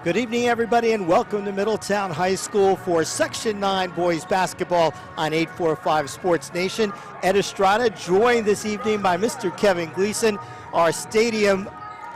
Good evening, everybody, and welcome to Middletown High School for Section 9 boys basketball on 845 Sports Nation. Ed Estrada, joined this evening by Mr. Kevin Gleason, our stadium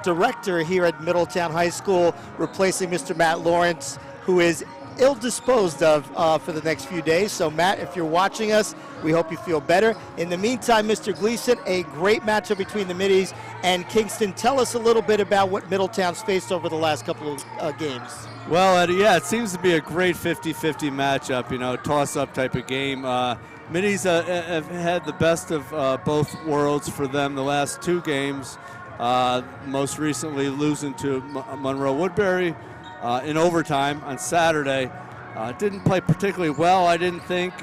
director here at Middletown High School, replacing Mr. Matt Lawrence, who is ill-disposed of for the next few days. So, Matt, if you're watching us, we hope you feel better. In the meantime, Mr. Gleason, a great matchup between the Middies and Kingston. Tell us a little bit about what Middletown's faced over the last couple of games. Well, Eddie, yeah, it seems to be a great 50-50 matchup, toss-up type of game. Middies have had the best of both worlds for them the last two games, most recently losing to Monroe Woodbury in overtime on Saturday. Didn't play particularly well, I didn't think.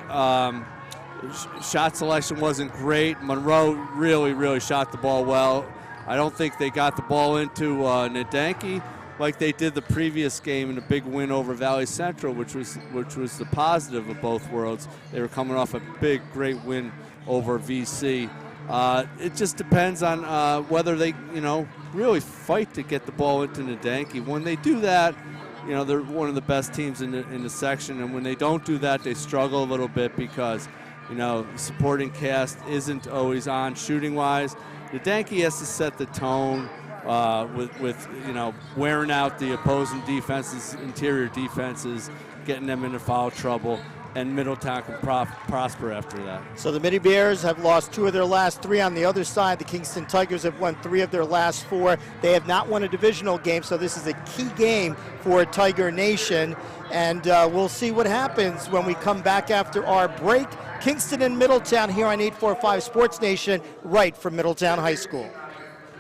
Shot selection wasn't great. Monroe really shot the ball well. I don't think they got the ball into Nadanki like they did the previous game in a big win over Valley Central, which was the positive of both worlds. They were coming off a great win over VC. It just depends on whether they, really fight to get the ball into Nadanki. When they do that, they're one of the best teams in the section, and when they don't do that, they struggle a little bit because, supporting cast isn't always on shooting-wise. Nadanki has to set the tone with wearing out the opposing defenses, interior defenses, getting them into foul trouble, and Middletown can prosper after that. So the Midi Bears have lost 2 of their last 3. On the other side, the Kingston Tigers have won 3 of their last 4. They have not won a divisional game, so this is a key game for Tiger Nation. And we'll see what happens when we come back after our break. Kingston and Middletown here on 845 Sports Nation, right from Middletown High School.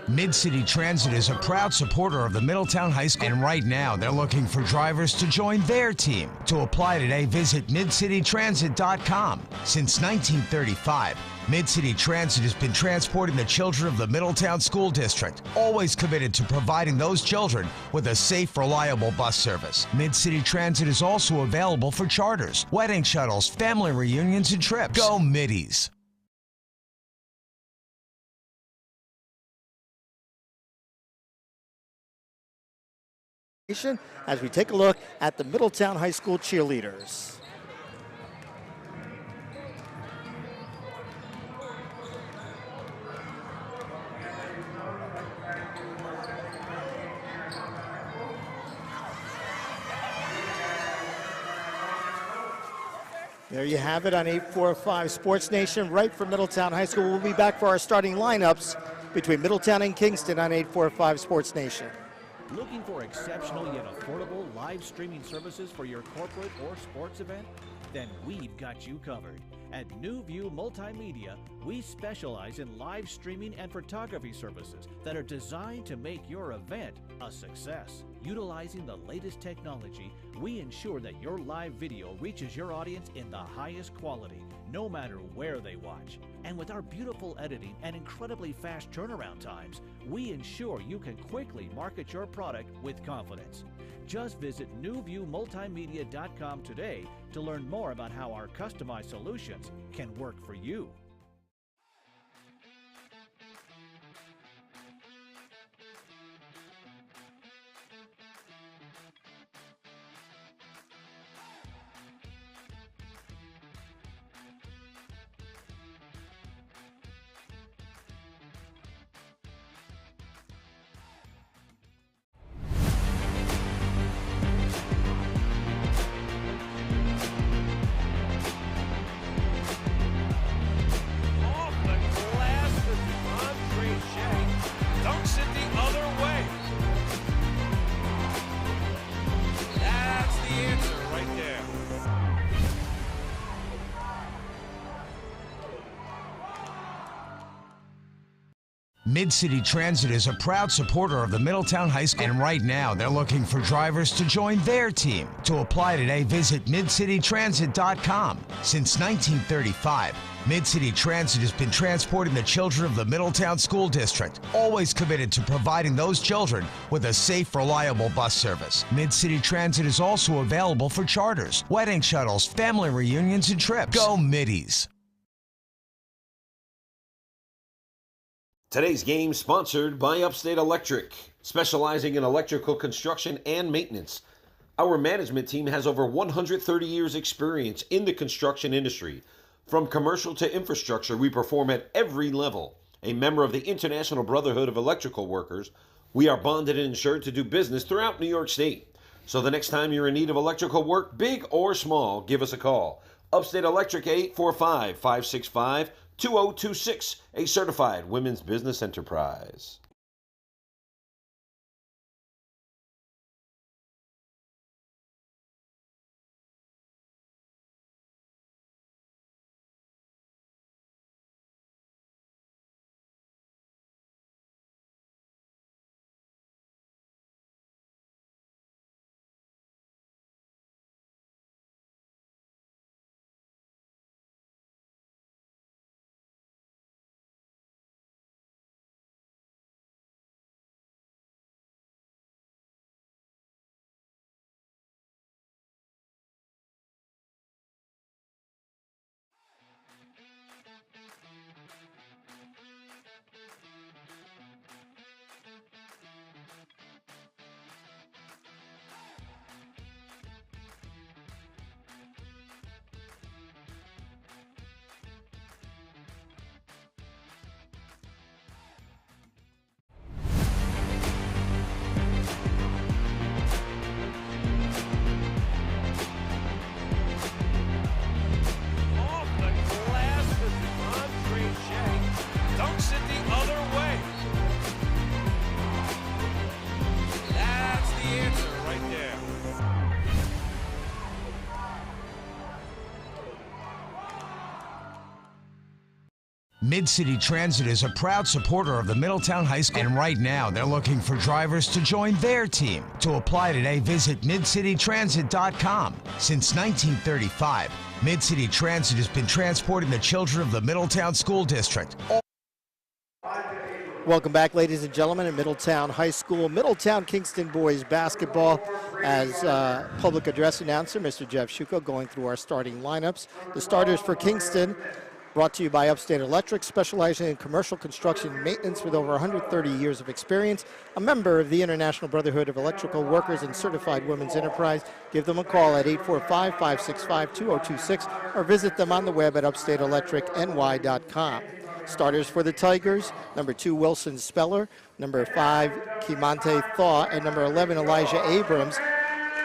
Mid-City Transit is a proud supporter of the Middletown High School, and right now they're looking for drivers to join their team. To apply today, visit midcitytransit.com. Since 1935, Mid-City Transit has been transporting the children of the Middletown School District, always committed to providing those children with a safe, reliable bus service. Mid-City Transit is also available for charters, wedding shuttles, family reunions, and trips. Go Middies! As we take a look at the Middletown High School cheerleaders. There you have it on 845 Sports Nation, right from Middletown High School. We'll be back for our starting lineups between Middletown and Kingston on 845 Sports Nation. Looking for exceptional yet affordable live streaming services for your corporate or sports event? Then we've got you covered. At New View Multimedia, we specialize in live streaming and photography services that are designed to make your event a success. Utilizing the latest technology, we ensure that your live video reaches your audience in the highest quality, no matter where they watch. And with our beautiful editing and incredibly fast turnaround times, we ensure you can quickly market your product with confidence. Just visit newviewmultimedia.com today to learn more about how our customized solutions can work for you. Mid-City Transit is a proud supporter of the Middletown High School, and right now they're looking for drivers to join their team. To apply today, visit midcitytransit.com. Since 1935, Mid-City Transit has been transporting the children of the Middletown School District, always committed to providing those children with a safe, reliable bus service. Mid-City Transit is also available for charters, wedding shuttles, family reunions, and trips. Go Middies! Today's game sponsored by Upstate Electric. specializing in electrical construction and maintenance. Our management team has over 130 years experience in the construction industry. From commercial to infrastructure, we perform at every level. A member of the International Brotherhood of Electrical Workers, we are bonded and insured to do business throughout New York State. So the next time you're in need of electrical work, big or small, give us a call. Upstate Electric 845-565-2026, a certified women's business enterprise. Mid-City Transit is a proud supporter of the Middletown High School, and right now they're looking for drivers to join their team. To apply today, visit midcitytransit.com. Since 1935, Mid-City Transit has been transporting the children of the Middletown School District. Welcome back, ladies and gentlemen, at Middletown High School. Middletown Kingston boys basketball. As public address announcer, Mr. Jeff Shuko, going through our starting lineups. The starters for Kingston, brought to you by Upstate Electric, specializing in commercial construction and maintenance with over 130 years of experience, a member of the International Brotherhood of Electrical Workers and certified women's enterprise. Give them a call at 845-565-2026 or visit them on the web at upstateelectricny.com. Starters for the Tigers, number 2, Wilson Speller, number 5, Kimante Thaw, and number 11, Elijah Abrams.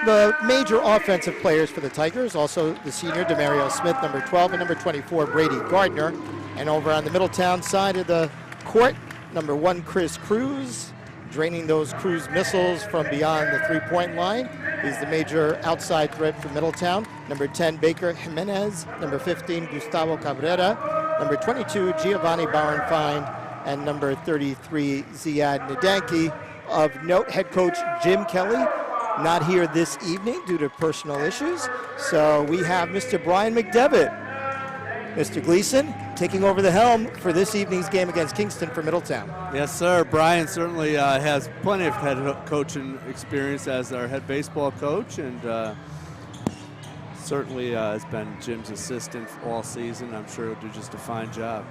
The major offensive players for the Tigers, also the senior Demario Smith, number 12, and number 24, Brady Gardner. And over on the Middletown side of the court, number 1, Chris Cruz, draining those cruise missiles from beyond the three-point line. He's the major outside threat for Middletown. Number 10, Baker Jimenez. Number 15, Gustavo Cabrera. Number 22, Giovanni Bauernfeind. And number 33, Ziad Nadanki. Of note, head coach Jim Kelly not here this evening due to personal issues. So we have Mr. Brian McDevitt. Mr. Gleason taking over the helm for this evening's game against Kingston for Middletown. Yes, sir. Brian certainly has plenty of head coaching experience as our head baseball coach, and certainly has been Jim's assistant all season. I'm sure he'll do just a fine job.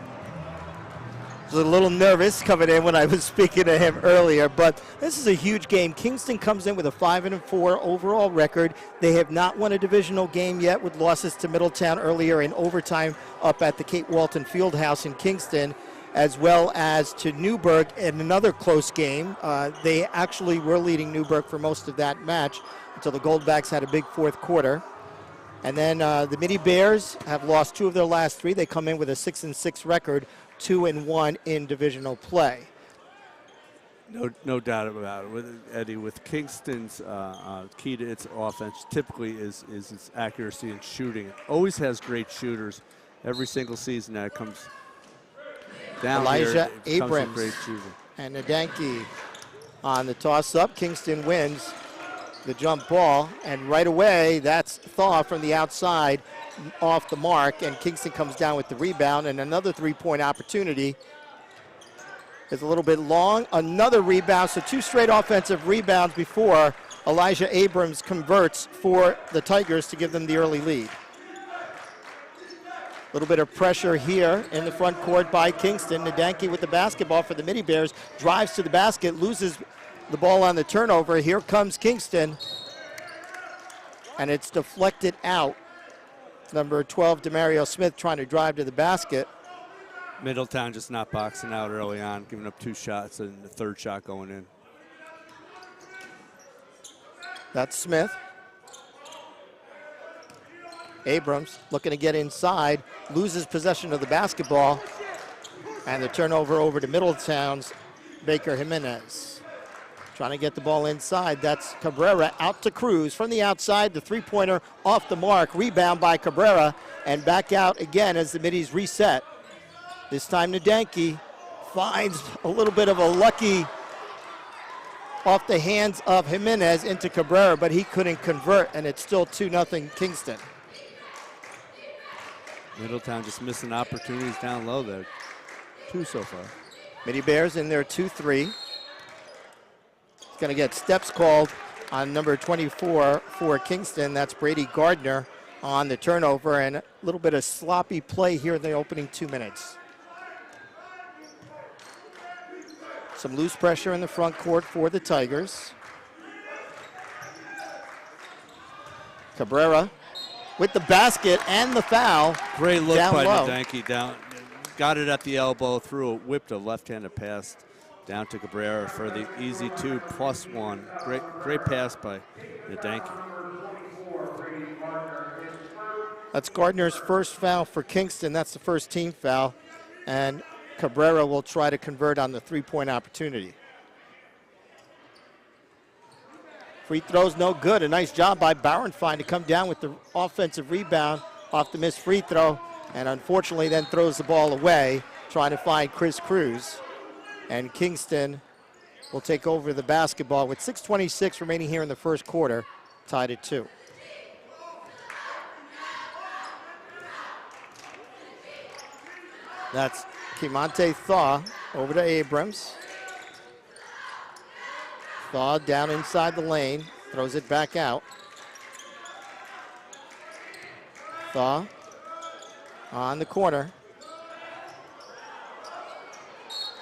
I was a little nervous coming in when I was speaking to him earlier, but this is a huge game. Kingston comes in with a 5-4 overall record. They have not won a divisional game yet, with losses to Middletown earlier in overtime up at the Kate Walton Fieldhouse in Kingston, as well as to Newburgh in another close game. They actually were leading Newburgh for most of that match until the Goldbacks had a big fourth quarter. And then the Midi Bears have lost 2 of their last 3. They come in with a 6-6 record, 2-1 in divisional play. No doubt about it. Eddie, with Kingston's key to its offense typically is its accuracy in shooting. It always has great shooters. Every single season that it comes down Elijah here, it Abrams great shooting. And Nadanki on the toss-up. Kingston wins the jump ball, and right away that's Thaw from the outside off the mark, and Kingston comes down with the rebound, and another three-point opportunity. Is a little bit long, another rebound, so 2 straight offensive rebounds before Elijah Abrams converts for the Tigers to give them the early lead. A little bit of pressure here in the front court by Kingston. Nadanki with the basketball for the Midi Bears, drives to the basket, loses the ball on the turnover. Here comes Kingston. And it's deflected out. Number 12, Demario Smith, trying to drive to the basket. Middletown just not boxing out early on, giving up 2 shots and the 3rd shot going in. That's Smith. Abrams looking to get inside, loses possession of the basketball, and the turnover over to Middletown's Baker Jimenez. Trying to get the ball inside. That's Cabrera out to Cruz from the outside. The 3-pointer off the mark. Rebound by Cabrera, and back out again as the Middies reset. This time Nadanki finds a little bit of a lucky off the hands of Jimenez into Cabrera, but he couldn't convert, and it's still 2-0 Kingston. Middletown just missing opportunities down low there. 2 so far. Midi Bears in their 2-3. He's going to get steps called on number 24 for Kingston. That's Brady Gardner on the turnover, and a little bit of sloppy play here in the opening 2 minutes. Some loose pressure in the front court for the Tigers. Cabrera with the basket and the foul. Great look down by low. Nadanki down. Got it at the elbow, whipped a left-handed pass down to Cabrera for the easy 2+1. Great pass by Nadanki. That's Gardner's first foul for Kingston. That's the first team foul. And Cabrera will try to convert on the 3-point opportunity. Free throw's no good. A nice job by Bauernfein to come down with the offensive rebound off the missed free throw, and unfortunately then throws the ball away, trying to find Chris Cruz. And Kingston will take over the basketball with 6:26 remaining here in the first quarter, tied at 2. That's Kimante Thaw over to Abrams. Thaw down inside the lane, throws it back out. Thaw on the corner.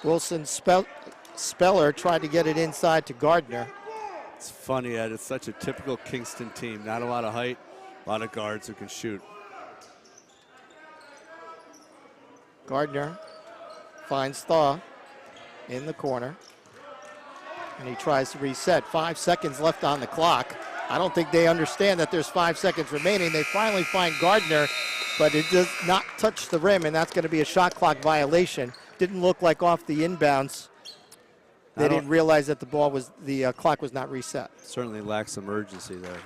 Wilson Speller tried to get it inside to Gardner. It's funny, Ed. It's such a typical Kingston team. Not a lot of height, a lot of guards who can shoot. Gardner finds Thaw in the corner, and he tries to reset. 5 seconds left on the clock. I don't think they understand that there's 5 seconds remaining. They finally find Gardner, but it does not touch the rim, and that's going to be a shot clock violation. Didn't look like off the inbounds. They didn't realize that the clock was not reset. Certainly lacks some urgency there.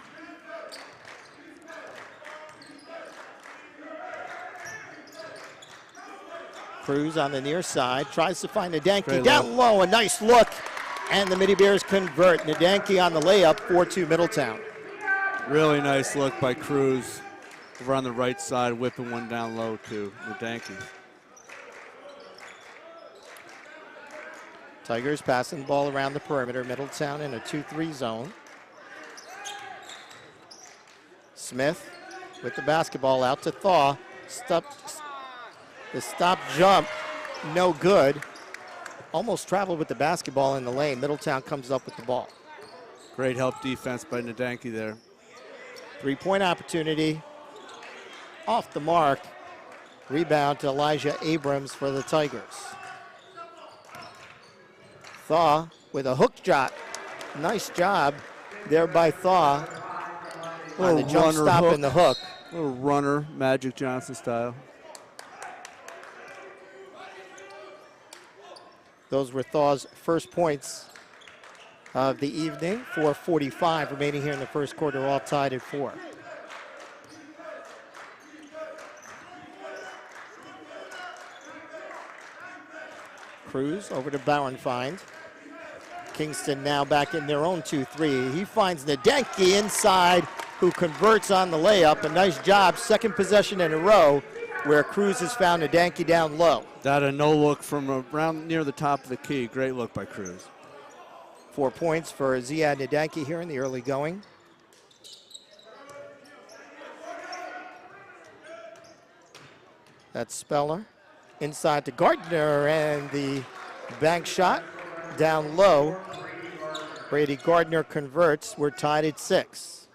Cruz on the near side, tries to find Nadanki down low, a nice look, and the Midi Bears convert. Nadanki on the layup, 4-2 Middletown. Really nice look by Cruz over on the right side, whipping one down low to Nadanki. Tigers passing the ball around the perimeter. Middletown in a 2-3 zone. Smith with the basketball out to Thaw. The stop jump, no good. Almost traveled with the basketball in the lane. Middletown comes up with the ball. Great help defense by Nadanki there. 3-point opportunity. Off the mark. Rebound to Elijah Abrams for the Tigers. Thaw with a hook shot. Nice job there by Thaw on the jump stop and the hook. Little runner, Magic Johnson style. Those were Thaw's first points of the evening. 4:45 remaining here in the first quarter, all tied at 4. Cruz over to Bauernfeind. Kingston now back in their own 2-3. He finds Nadanki inside, who converts on the layup. A nice job, second possession in a row, where Cruz has found Nadanki down low. That a no look from around near the top of the key. Great look by Cruz. 4 points for Ziad Nadanki here in the early going. That's Speller. Inside to Gardner, and the bank shot down low Brady Gardner converts. We're tied at 6.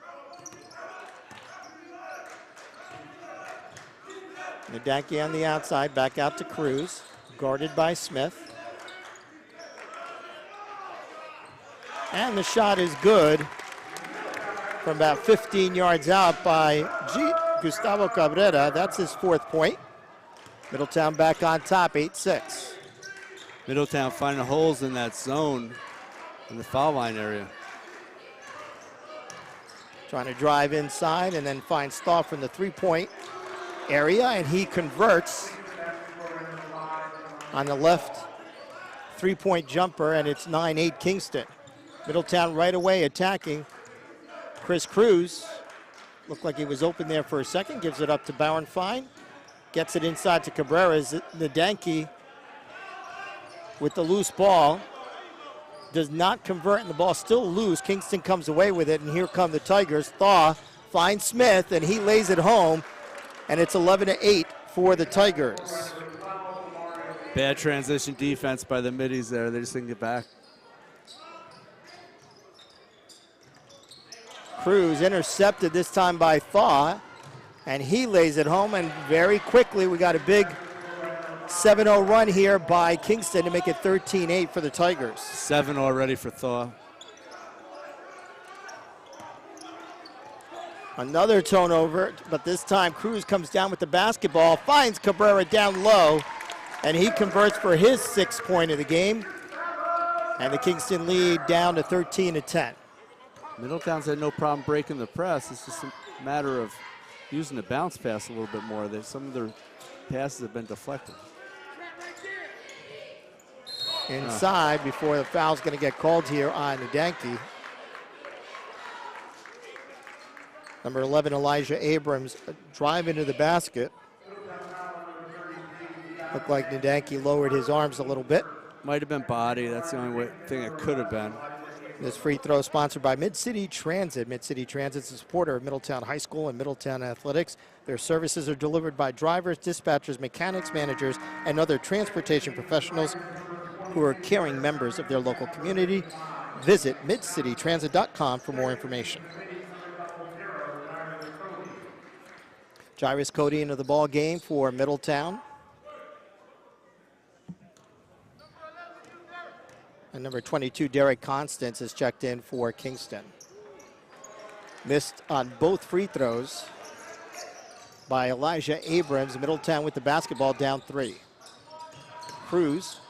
Nadanki on the outside, back out to Cruz, guarded by Smith. And the shot is good from about 15 yards out by Gustavo Cabrera. That's his 4th point. Middletown back on top, 8-6. Middletown finding holes in that zone in the foul line area. Trying to drive inside and then finds Thaw from the 3-point area, and he converts on the left 3-point jumper, and it's 9-8 Kingston. Middletown right away attacking. Chris Cruz looked like he was open there for a second, gives it up to Bauernfein, gets it inside to Cabrera. Nadanki with the loose ball does not convert, and the ball still loose. Kingston comes away with it, and here come the Tigers. Thaw finds Smith, and he lays it home, and it's 11-8 for the Tigers. Bad transition defense by the middies there. They just didn't get back. Cruz intercepted this time by Thaw, and he lays it home, and very quickly we got a big 7-0 run here by Kingston to make it 13-8 for the Tigers. 7 already for Thaw. Another turnover, but this time Cruz comes down with the basketball, finds Cabrera down low, and he converts for his 6th point of the game. And the Kingston lead down to 13-10. Middletown's had no problem breaking the press. It's just a matter of using the bounce pass a little bit more. Some of their passes have been deflected. Inside before the foul's going to get called here on Nadanki. Number 11, Elijah Abrams, drive into the basket. Looked like Nadanki lowered his arms a little bit. Might have been body. That's the only thing it could have been. This free throw sponsored by Mid-City Transit. Mid-City Transit is a supporter of Middletown High School and Middletown Athletics. Their services are delivered by drivers, dispatchers, mechanics, managers, and other transportation professionals who are caring members of their local community. Visit midcitytransit.com for more information. Jairus Cody into the ball game for Middletown. And number 22, Derek Constance, is checked in for Kingston. Missed on both free throws by Elijah Abrams. Middletown with the basketball down 3. Cruz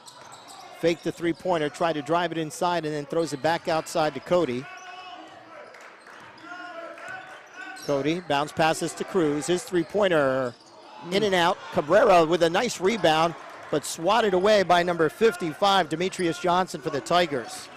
faked the 3-pointer, tried to drive it inside, and then throws it back outside to Cody. Cody bounce passes to Cruz. His 3-pointer in and out. Cabrera with a nice rebound, but swatted away by number 55, Demetrius Johnson for the Tigers.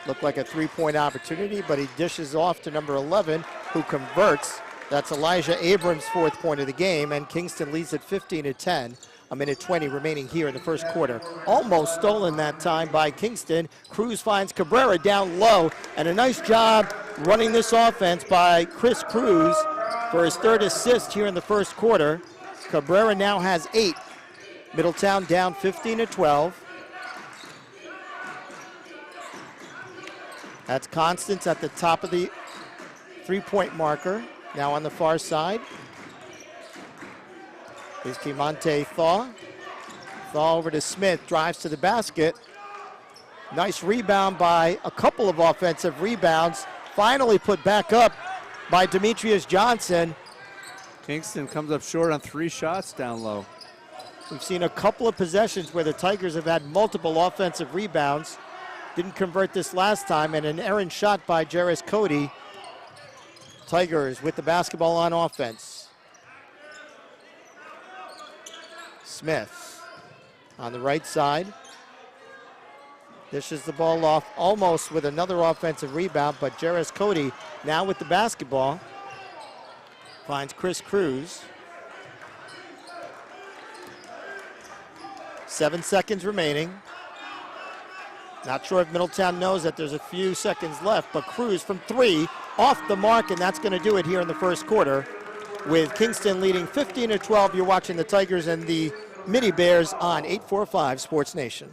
Looked like a 3-point opportunity, but he dishes off to number 11, who converts. That's Elijah Abrams' 4th point of the game, and Kingston leads at 15-10. A minute 20 remaining here in the first quarter. Almost stolen that time by Kingston. Cruz finds Cabrera down low, and a nice job running this offense by Chris Cruz for his 3rd assist here in the first quarter. Cabrera now has 8. Middletown down 15-12. That's Constance at the top of the 3-point marker. Now on the far side is Kimonte Thaw. Thaw over to Smith, drives to the basket. Nice rebound by a couple of offensive rebounds. Finally put back up by Demetrius Johnson. Kingston comes up short on 3 shots down low. We've seen a couple of possessions where the Tigers have had multiple offensive rebounds. Didn't convert this last time, and an errant shot by Jairus Cody. Tigers with the basketball on offense. Smith on the right side. Dishes the ball off almost with another offensive rebound, but Jairus Cody now with the basketball. Finds Chris Cruz. 7 seconds remaining. Not sure if Middletown knows that there's a few seconds left, but Cruz from 3 off the mark, and that's going to do it here in the first quarter. With Kingston leading 15-12, you're watching the Tigers and the Midi Bears on 845 Sports Nation.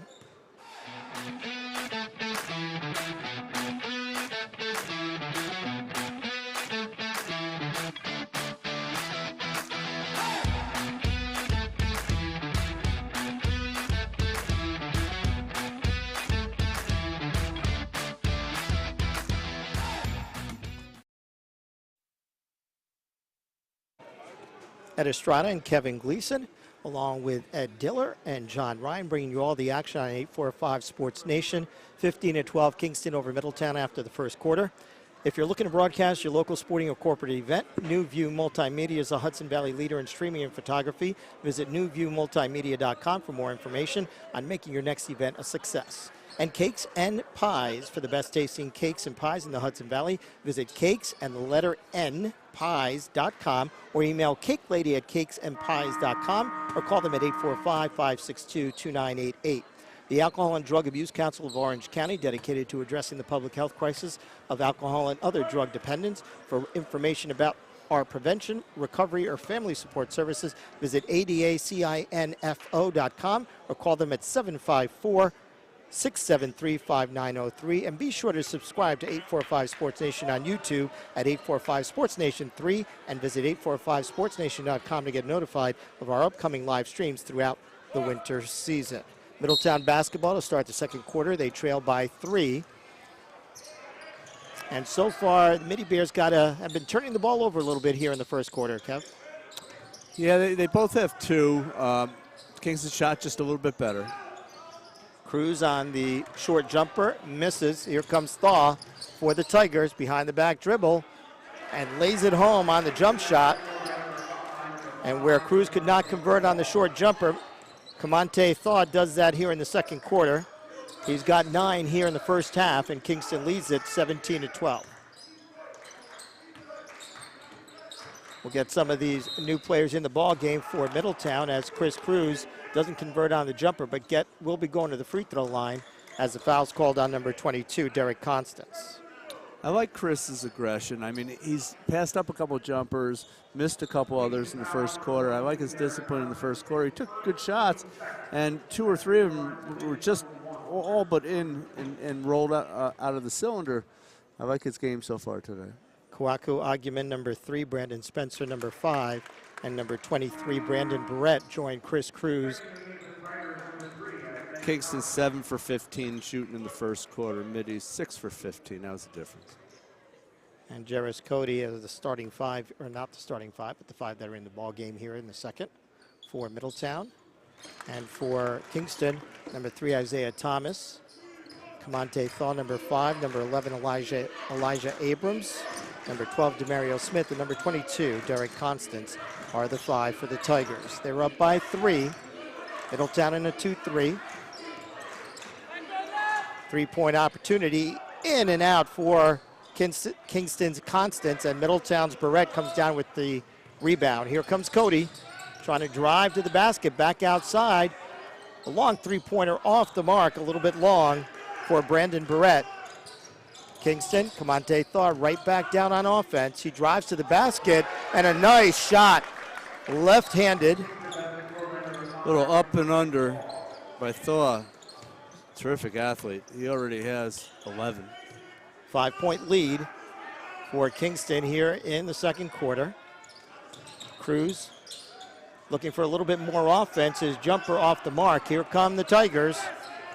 Ed Estrada and Kevin Gleason, along with Ed Diller and John Ryan, bringing you all the action on 845 Sports Nation. 15-12 Kingston over Middletown after the first quarter. If you're looking to broadcast your local sporting or corporate event, New View Multimedia is a Hudson Valley leader in streaming and photography. Visit newviewmultimedia.com for more information on making your next event a success. And Cakes and Pies for the best tasting cakes and pies in the Hudson Valley. Visit cakes and the letter N pies.com or email cakelady@cakesandpies.com or call them at 845-562-2988. The Alcohol and Drug Abuse Council of Orange County, dedicated to addressing the public health crisis of alcohol and other drug dependence. For information about our prevention, recovery, or family support services, visit adacinfo.com or call them at 754-673-5903. And be sure to subscribe to 845 Sports Nation on YouTube at 845 Sports Nation 3 and visit 845sportsnation.com to get notified of our upcoming live streams throughout the winter season. Middletown basketball to start the second quarter. They trail by 3. And so far, the Midi Bears have been turning the ball over a little bit here in the first quarter, Kev. Yeah, they both have 2. Kingston shot just a little bit better. Cruz on the short jumper, misses. Here comes Thaw for the Tigers, behind the back dribble, and lays it home on the jump shot. And where Cruz could not convert on the short jumper, Kamante Thaw does that here in the second quarter. He's got 9 here in the first half, and Kingston leads it 17-12. We'll get some of these new players in the ball game for Middletown as Chris Cruz doesn't convert on the jumper, but will be going to the free throw line as the foul's called on number 22, Derek Constance. I like Chris's aggression. I mean, he's passed up a couple jumpers, missed a couple others in the first quarter. I like his discipline in the first quarter. He took good shots, and 2 or 3 of them were just all but in and rolled out of the cylinder. I like his game so far today. Kwaku Aguiman, number 3, Brandon Spencer, number 5, and number 23, Brandon Barrett, joined Chris Cruz. Kingston 7 for 15 shooting in the first quarter. Middies 6 for 15. That was the difference. And Jarris Cody as the starting 5, or not the starting 5, but the 5 that are in the ball game here in the second for Middletown. And for Kingston, number 3, Isaiah Thomas. Kamante Thaw, number 5. Number 11, Elijah Abrams. Number 12, Demario Smith. And number 22, Derek Constance, are the 5 for the Tigers. They're up by 3. Middletown in a 2-3. 3-point opportunity, in and out for Kingston's Constance, and Middletown's Barrett comes down with the rebound. Here comes Cody, trying to drive to the basket, back outside. A long 3-pointer off the mark, a little bit long for Brandon Barrett. Kingston, Kamante Thaw right back down on offense. He drives to the basket, and a nice shot, left-handed. Little up and under by Thaw. Terrific athlete. He already has 11. 5-point lead for Kingston here in the second quarter. Cruz looking for a little bit more offense. His jumper off the mark. Here come the Tigers.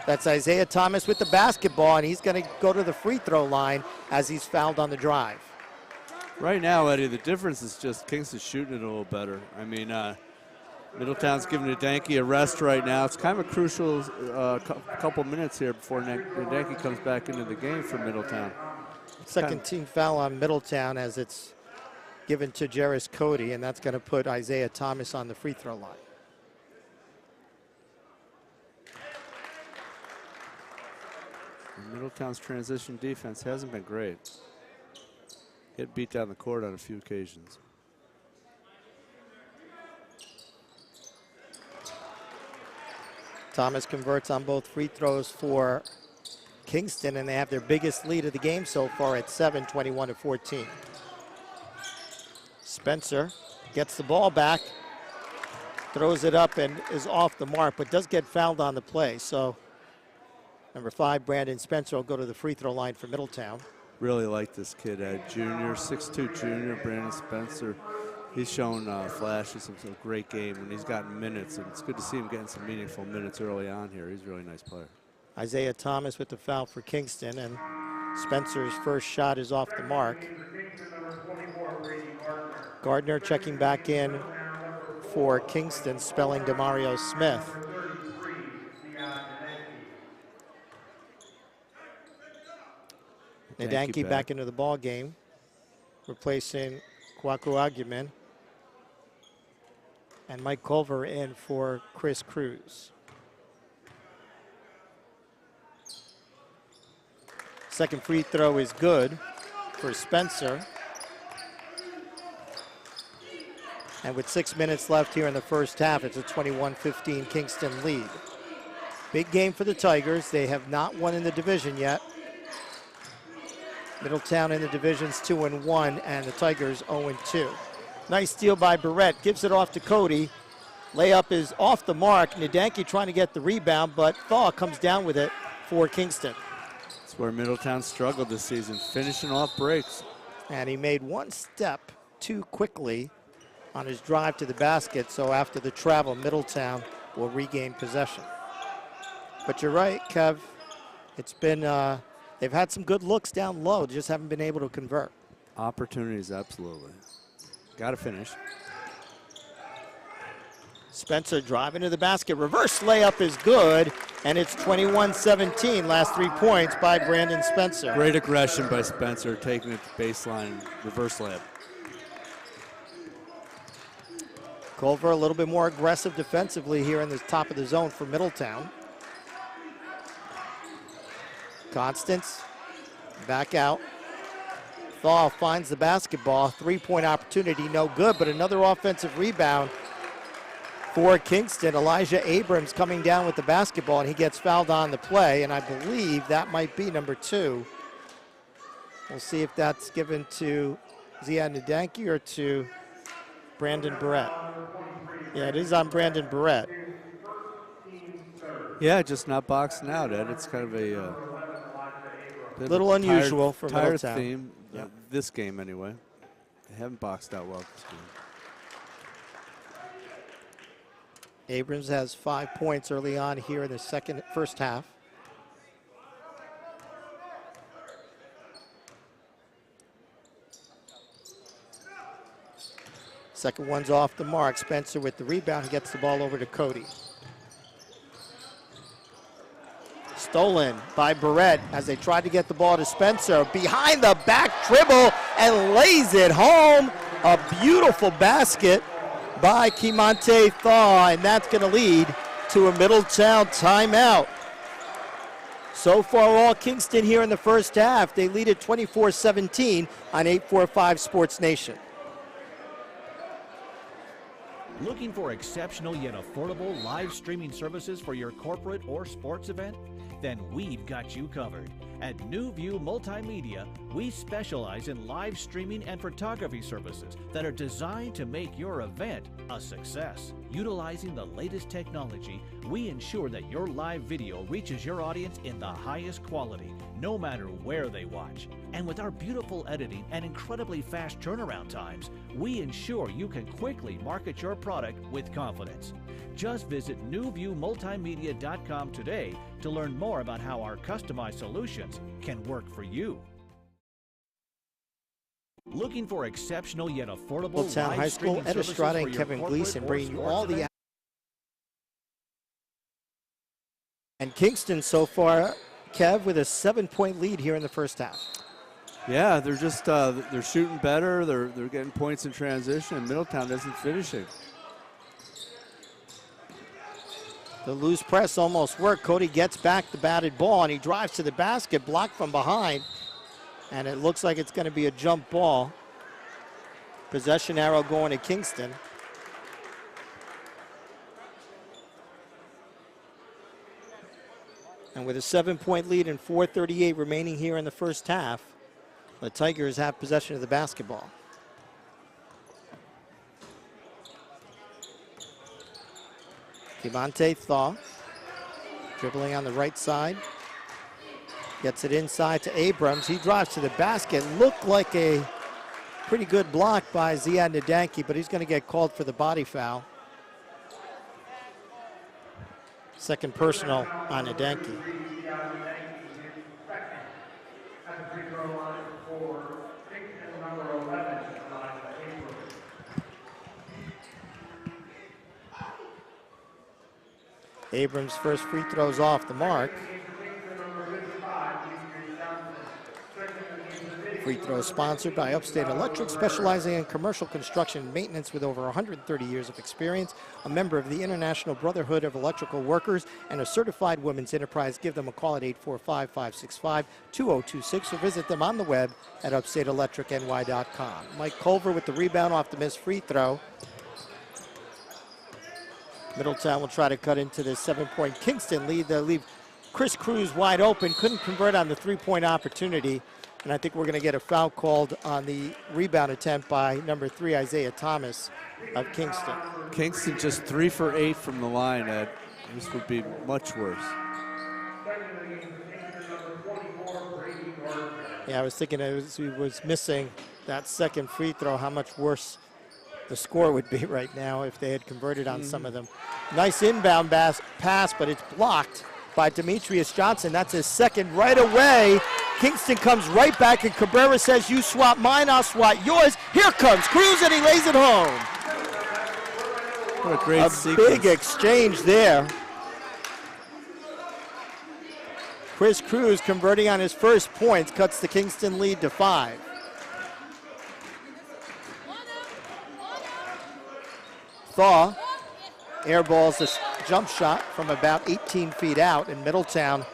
That's Isaiah Thomas with the basketball, and he's going to go to the free throw line as he's fouled on the drive. Right now, Eddie, the difference is just Kingston's shooting it a little better. I mean, Middletown's giving Danke a rest right now. It's kind of a crucial couple minutes here before Danke comes back into the game for Middletown. Second team foul on Middletown as it's given to Jarris Cody, and that's going to put Isaiah Thomas on the free throw line. And Middletown's transition defense hasn't been great. Get beat down the court on a few occasions. Thomas converts on both free throws for Kingston, and they have their biggest lead of the game so far at 7, 21-14. Spencer gets the ball back, throws it up, and is off the mark, but does get fouled on the play. So number 5, Brandon Spencer, will go to the free throw line for Middletown. Really like this kid, Ed. Junior, 6'2" junior, Brandon Spencer. He's shown flashes of a great game when he's gotten minutes, and it's good to see him getting some meaningful minutes early on here. He's a really nice player. Isaiah Thomas with the foul for Kingston, and Spencer's first shot is off the mark. Gardner checking back in for Kingston, spelling Demario Smith. Nadanki back into the ball game, replacing Kwaku Aguiman. And Mike Culver in for Chris Cruz. Second free throw is good for Spencer. And with 6 minutes left here in the first half, it's a 21-15 Kingston lead. Big game for the Tigers. They have not won in the division yet. Middletown in the division's 2-1, and the Tigers 0-2. Nice steal by Barrett, gives it off to Cody. Layup is off the mark. Nadanki trying to get the rebound, but Thaw comes down with it for Kingston. That's where Middletown struggled this season, finishing off breaks. And he made one step too quickly on his drive to the basket, so after the travel, Middletown will regain possession. But you're right, Kev. It's been, they've had some good looks down low, just haven't been able to convert. Opportunities, absolutely. Got to finish. Spencer driving to the basket. Reverse layup is good, and it's 21-17. Last 3 points by Brandon Spencer. Great aggression by Spencer, taking it to baseline, reverse layup. Culver a little bit more aggressive defensively here in the top of the zone for Middletown. Constance back out. Thaw finds the basketball. 3-point opportunity, no good, but another offensive rebound for Kingston. Elijah Abrams coming down with the basketball, and he gets fouled on the play, and I believe that might be number 2. We'll see if that's given to Ziad Nadanki or to Brandon Barrett. Yeah, it is on Brandon Barrett. Yeah, just not boxing out, Ed. It's kind of a little unusual for Middletown. Theme, this game anyway. They haven't boxed out well this game. Abrams has 5 points early on here in the first half. Second one's off the mark. Spencer with the rebound, gets the ball over to Cody. Stolen by Barrett as they tried to get the ball to Spencer. Behind the back dribble and lays it home. A beautiful basket by Kimante Thaw, and that's going to lead to a Middletown timeout. So far, all Kingston here in the first half. They lead at 24-17 on 845 Sports Nation. Looking for exceptional yet affordable live streaming services for your corporate or sports event? Then we've got you covered. At New View Multimedia, we specialize in live streaming and photography services that are designed to make your event a success. Utilizing the latest technology, we ensure that your live video reaches your audience in the highest quality, no matter where they watch. And with our beautiful editing and incredibly fast turnaround times, we ensure you can quickly market your product with confidence. Just visit newviewmultimedia.com today to learn more about how our customized solutions can work for you. Looking for exceptional yet affordable Middletown High School, Ed Estrada and Kevin Gleason bringing you all the. And Kingston so far, Kev, with a 7-point lead here in the first half. Yeah, they're just they're shooting better. They're getting points in transition, and Middletown isn't finishing. The loose press almost worked. Cody gets back the batted ball, and he drives to the basket, blocked from behind. And it looks like it's going to be a jump ball. Possession arrow going to Kingston. And with a 7-point lead and 4:38 remaining here in the first half, the Tigers have possession of the basketball. Kimante Thaw dribbling on the right side. Gets it inside to Abrams. He drives to the basket. Looked like a pretty good block by Ziad Nadanki, but he's going to get called for the body foul. Second personal on Nadanki. Abrams' first free throw's off the mark. Free throw sponsored by Upstate Electric, specializing in commercial construction and maintenance with over 130 years of experience, a member of the International Brotherhood of Electrical Workers, and a certified women's enterprise. Give them a call at 845-565-2026 or visit them on the web at upstateelectricny.com. Mike Culver with the rebound off the missed free throw. Middletown will try to cut into this 7-point Kingston lead. They'll leave Chris Cruz wide open, couldn't convert on the three-point opportunity. And I think we're going to get a foul called on the rebound attempt by number 3, Isaiah Thomas of Kingston. Kingston just 3 for 8 from the line, Ed. This would be much worse. Yeah, I was thinking as he was missing that second free throw, how much worse the score would be right now if they had converted on some of them. Nice inbound pass, but it's blocked by Demetrius Johnson. That's his second right away. Kingston comes right back, and Cabrera says, you swap mine, I'll swap yours. Here comes Cruz, and he lays it home. What a great sequence. Big exchange there. Chris Cruz converting on his first points, cuts the Kingston lead to 5. Thaw airballs a jump shot from about 18 feet out, and Middletown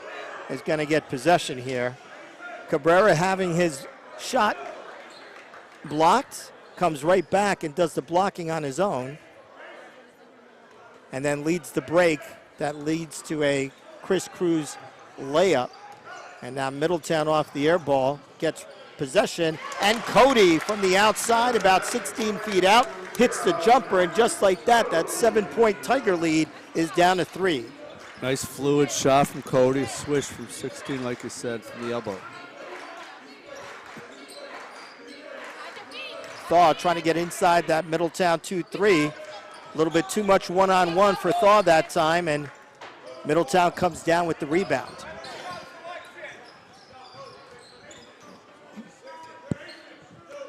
is going to get possession here. Cabrera, having his shot blocked, comes right back and does the blocking on his own, and then leads the break that leads to a Chris Cruz layup. And now Middletown off the air ball gets possession, and Cody from the outside about 16 feet out hits the jumper, and just like that, that 7-point Tiger lead is down to 3. Nice fluid shot from Cody, swish from 16, like you said, from the elbow. Thaw trying to get inside that Middletown 2-3. A little bit too much one-on-one for Thaw that time, and Middletown comes down with the rebound.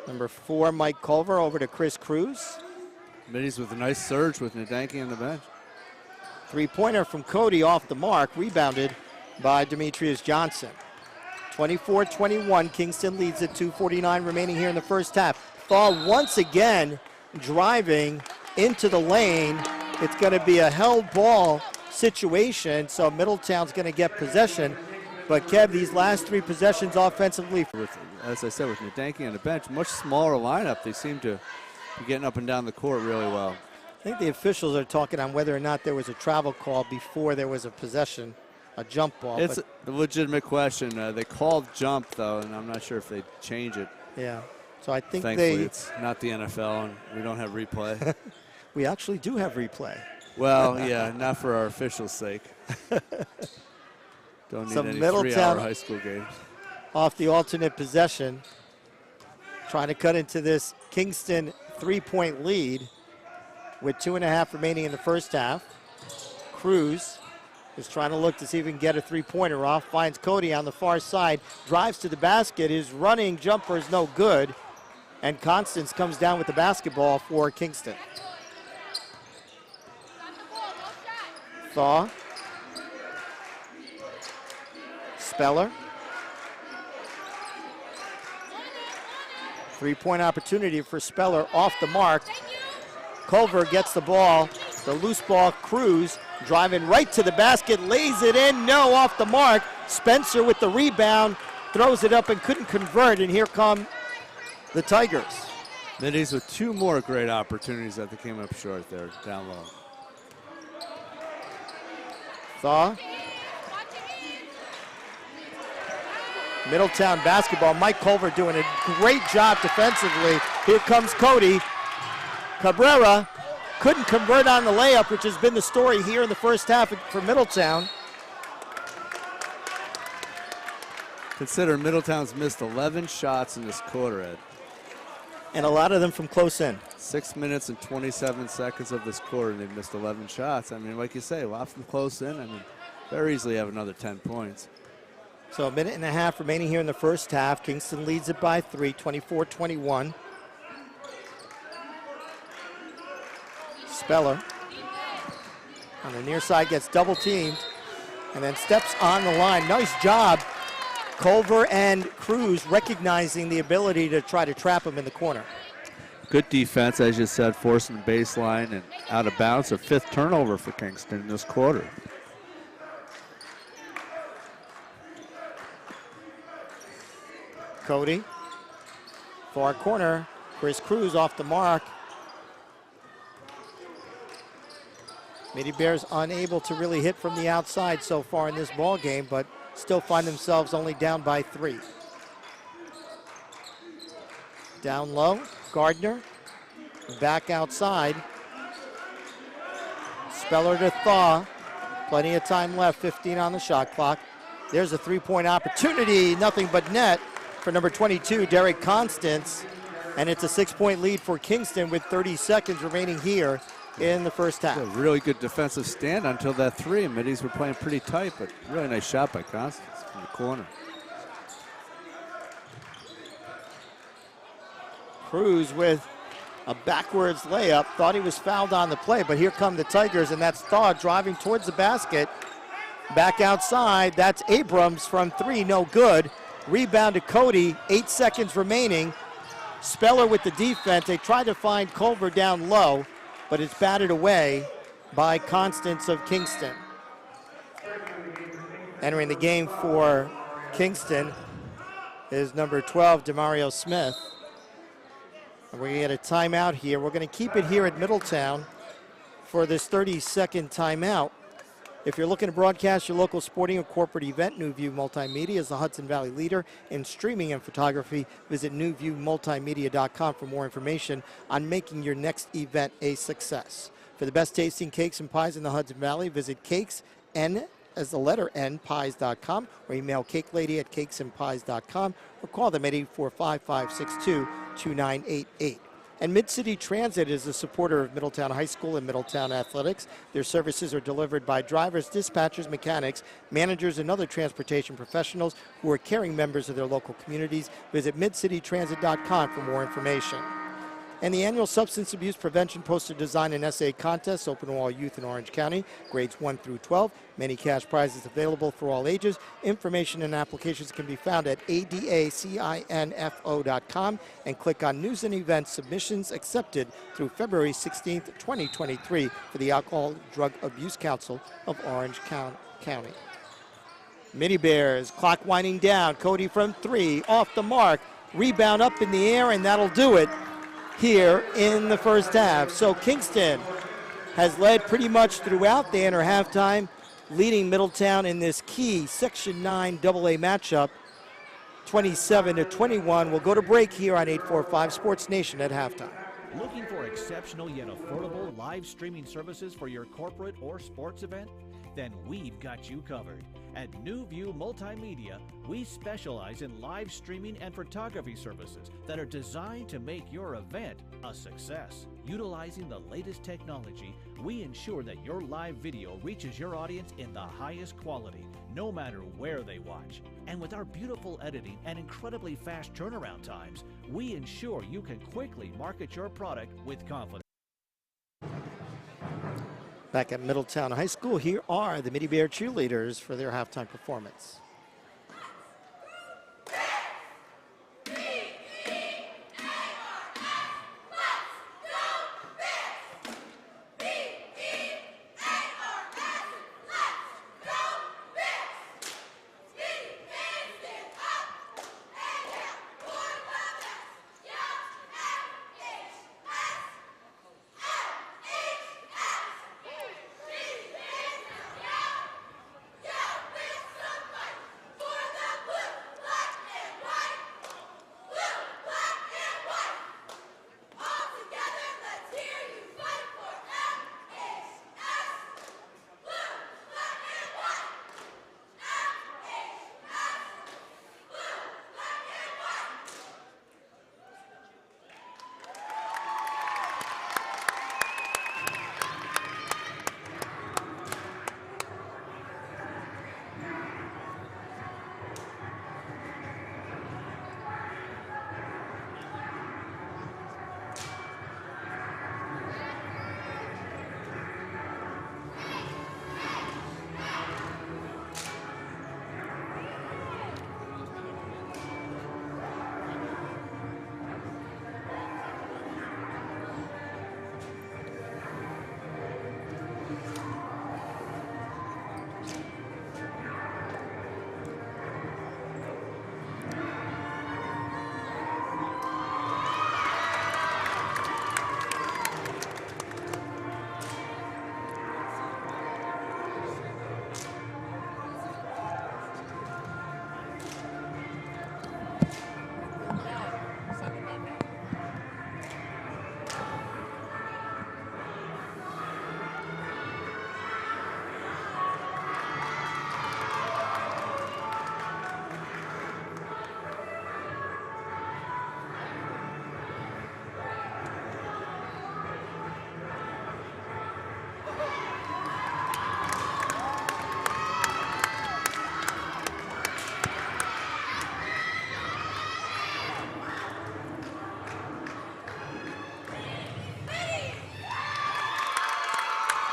Number 4, Mike Culver over to Chris Cruz. Middies with a nice surge with Nadanki on the bench. Three-pointer from Cody off the mark, rebounded by Demetrius Johnson. 24-21, Kingston leads at 2:49 remaining here in the first half. Thaw once again driving into the lane. It's going to be a held ball situation, so Middletown's going to get possession. But Kev, these last 3 possessions offensively. As I said, with Nadanki on the bench, much smaller lineup. They seem to be getting up and down the court really well. I think the officials are talking on whether or not there was a travel call before there was a possession, a jump ball. It's a legitimate question. They called jump, though, and I'm not sure if they change it. Yeah. So I think Thankfully, it's not the NFL, and we don't have replay. We actually do have replay. Well, yeah, not for our officials' sake. Don't need any Middletown 3-hour high school games. Off the alternate possession, trying to cut into this Kingston 3-point lead with 2.5 remaining in the first half. Cruz is trying to look to see if he can get a three-pointer off, finds Cody on the far side, drives to the basket. His running jumper is no good, and Constance comes down with the basketball for Kingston. Thaw. Speller. Three-point opportunity for Speller off the mark. Culver gets the ball, the loose ball. Cruz driving right to the basket, lays it in, no, off the mark. Spencer with the rebound, throws it up and couldn't convert, and here come the Tigers. Middies with 2 more great opportunities that they came up short there, down low. Thaw. Middletown basketball. Mike Culver doing a great job defensively. Here comes Cody. Cabrera couldn't convert on the layup, which has been the story here in the first half for Middletown. Consider Middletown's missed 11 shots in this quarter, Ed. And a lot of them from close in. 6 minutes and 27 seconds of this quarter, and they've missed 11 shots. I mean, like you say, a lot from close in. I mean, very easily have another 10 points. So a minute and a half remaining here in the first half. Kingston leads it by 3, 24-21. Speller On the near side, gets double teamed and then steps on the line. Nice job, Culver and Cruz, recognizing the ability to try to trap him in the corner. Good defense, as you said, forcing the baseline and out of bounds. A 5th turnover for Kingston in this quarter. Cody, far corner, Chris Cruz off the mark. Midi Bears unable to really hit from the outside so far in this ball game, but still find themselves only down by 3. Down low, Gardner, back outside. Speller to Thaw, plenty of time left, 15 on the shot clock. There's a 3-point opportunity, nothing but net for number 22, Derek Constance, and it's a 6-point lead for Kingston with 30 seconds remaining here in the first half. A really good defensive stand until that 3. Middies were playing pretty tight, but really nice shot by Constance from the corner. Cruz with a backwards layup, thought he was fouled on the play, but here come the Tigers, and that's Thaw driving towards the basket. Back outside, that's Abrams from 3, no good. Rebound to Cody, 8 seconds remaining. Speller with the defense. They tried to find Culver down low, but it's batted away by Constance of Kingston. Entering the game for Kingston is number 12, Demario Smith. And we're going to get a timeout here. We're going to keep it here at Middletown for this 30-second timeout. If you're looking to broadcast your local sporting or corporate event, New View Multimedia is the Hudson Valley leader in streaming and photography. Visit newviewmultimedia.com for more information on making your next event a success. For the best tasting cakes and pies in the Hudson Valley, visit cakesn as the letter N, pies.com, or email cakelady@cakesandpies.com, or call them at 845-562-2988. And Mid-City Transit is a supporter of Middletown High School and Middletown Athletics. Their services are delivered by drivers, dispatchers, mechanics, managers, and other transportation professionals who are caring members of their local communities. Visit midcitytransit.com for more information. And the annual Substance Abuse Prevention Poster Design and Essay Contest, open to all youth in Orange County, grades 1 through 12. Many cash prizes available for all ages. Information and applications can be found at adacinfo.com and click on News and Events Submissions Accepted through February 16th, 2023 for the Alcohol Drug Abuse Council of Orange County. Midi Bears, clock winding down. Cody from 3, off the mark. Rebound up in the air, and that'll do it here in the first half. So Kingston has led pretty much throughout. They enter halftime, leading Middletown in this key Section 9 AA matchup, 27-21. We'll go to break here on 845 Sports Nation at halftime. Looking for exceptional yet affordable live streaming services for your corporate or sports event? Then we've got you covered. At New View Multimedia, we specialize in live streaming and photography services that are designed to make your event a success. Utilizing the latest technology, we ensure that your live video reaches your audience in the highest quality, no matter where they watch. And with our beautiful editing and incredibly fast turnaround times, we ensure you can quickly market your product with confidence. Back at Middletown High School, here are the Midi Bear cheerleaders for their halftime performance.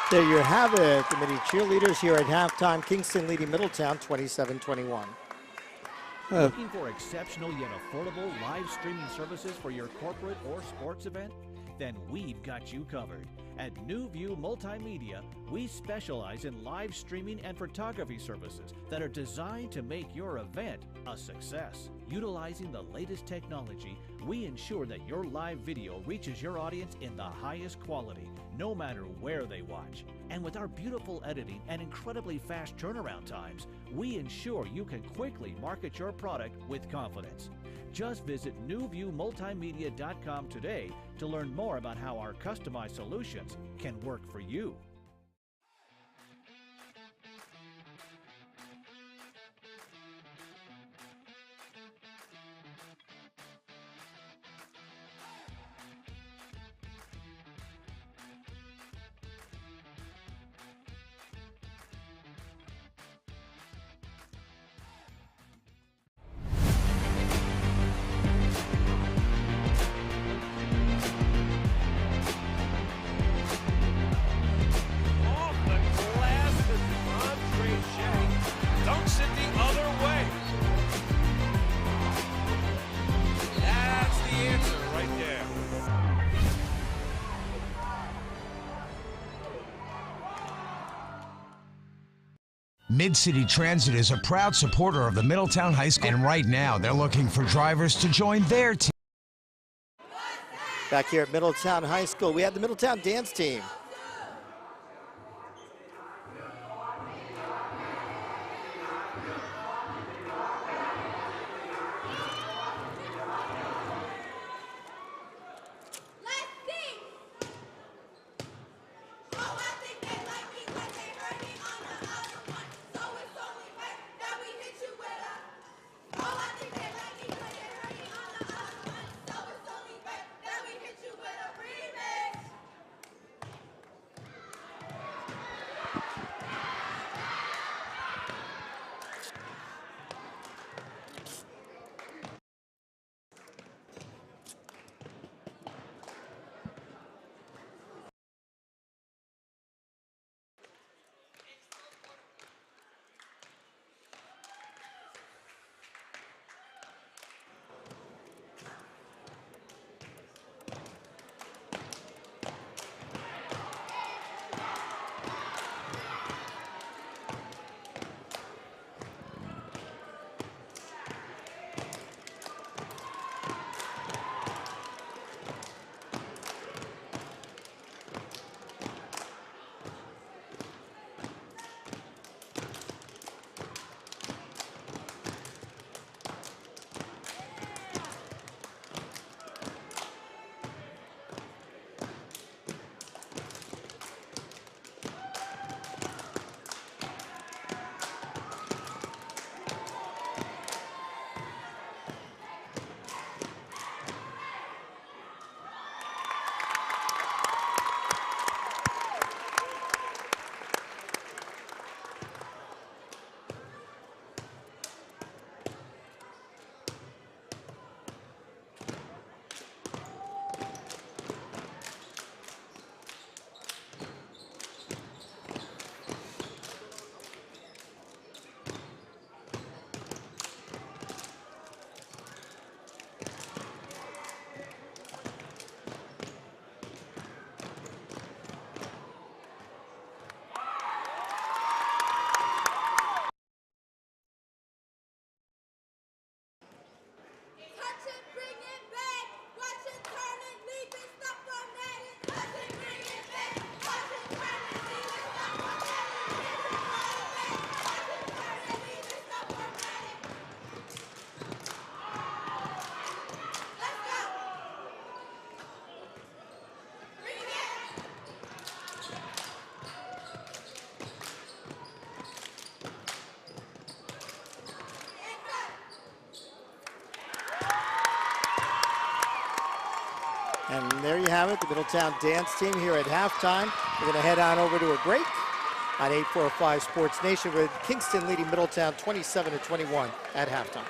There you have it, the Midi cheerleaders here at halftime. Kingston leading Middletown 27-21. Looking for exceptional yet affordable live streaming services for your corporate or sports event? Then we've got you covered. At New View Multimedia, we specialize in live streaming and photography services that are designed to make your event a success. Utilizing the latest technology, we ensure that your live video reaches your audience in the highest quality, no matter where they watch. And with our beautiful editing and incredibly fast turnaround times, we ensure you can quickly market your product with confidence. Just visit newviewmultimedia.com today to learn more about how our customized solutions can work for you. Mid-City Transit is a proud supporter of the Middletown High School, and right now they're looking for drivers to join their team. Back here at Middletown High School, we have the Middletown dance team. And there you have it, the Middletown dance team here at halftime. We're going to head on over to a break on 845 Sports Nation with Kingston leading Middletown 27-21 at halftime.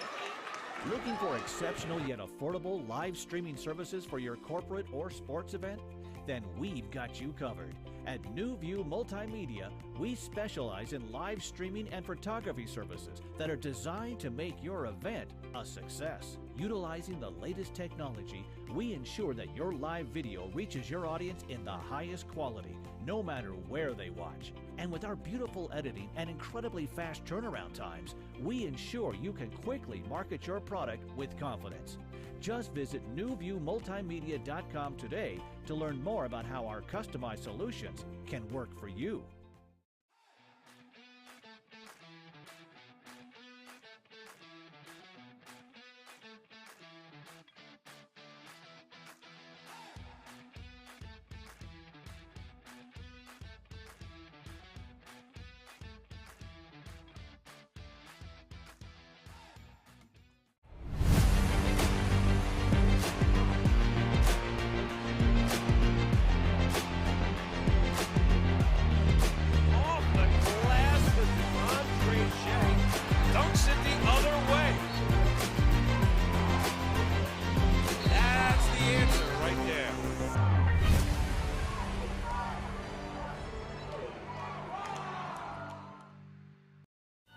Looking for exceptional yet affordable live streaming services for your corporate or sports event? then we've got you covered. At New View Multimedia, we specialize in live streaming and photography services that are designed to make your event a success. Utilizing the latest technology, we ensure that your live video reaches your audience in the highest quality, no matter where they watch. And with our beautiful editing and incredibly fast turnaround times, we ensure you can quickly market your product with confidence. Just visit newviewmultimedia.com today to learn more about how our customized solutions can work for you.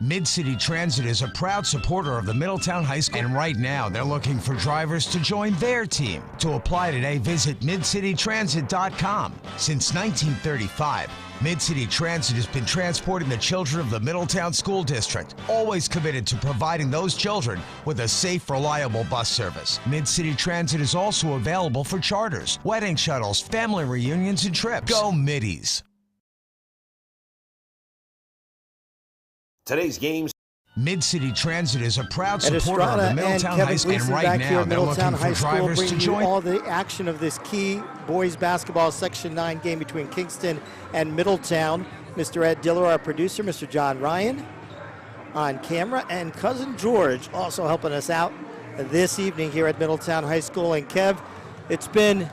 Mid-City Transit is a proud supporter of the Middletown High School, and right now they're looking for drivers to join their team. To apply today, visit midcitytransit.com. Since 1935, Mid-City Transit has been transporting the children of the Middletown School District, always committed to providing those children with a safe, reliable bus service. Mid-City Transit is also available for charters, wedding shuttles, family reunions, and trips. Go Middies! Today's games. Mid-City Transit is a proud supporter Estrada of the Middletown High School, and right now they're looking for drivers to join. All the action of this key boys basketball Section 9 game between Kingston and Middletown. Mr. Ed Diller, our producer, Mr. John Ryan on camera, and Cousin George also helping us out this evening here at Middletown High School. And Kev, it's been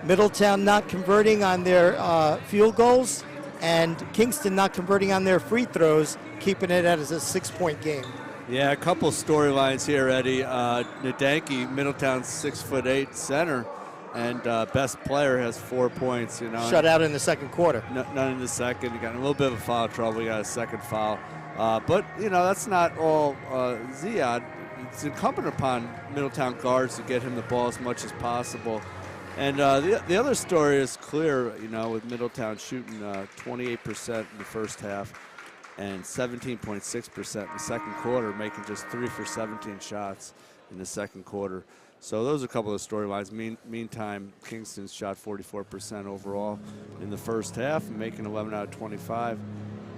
Middletown not converting on their field goals and Kingston not converting on their free throws, keeping it as a 6-point game. Yeah, a couple storylines here, Eddie. Nadanki, Middletown's 6'8" center, and best player has 4 points. You know, shut out in the second quarter. None in the second. He got in a little bit of foul trouble. He got a second foul, but you know that's not all Ziad. It's incumbent upon Middletown guards to get him the ball as much as possible. And the other story is clear, you know, with Middletown shooting 28% in the first half and 17.6% in the second quarter, making just 3 for 17 shots in the second quarter. So those are a couple of storylines. Meantime, Kingston shot 44% overall in the first half, making 11 out of 25.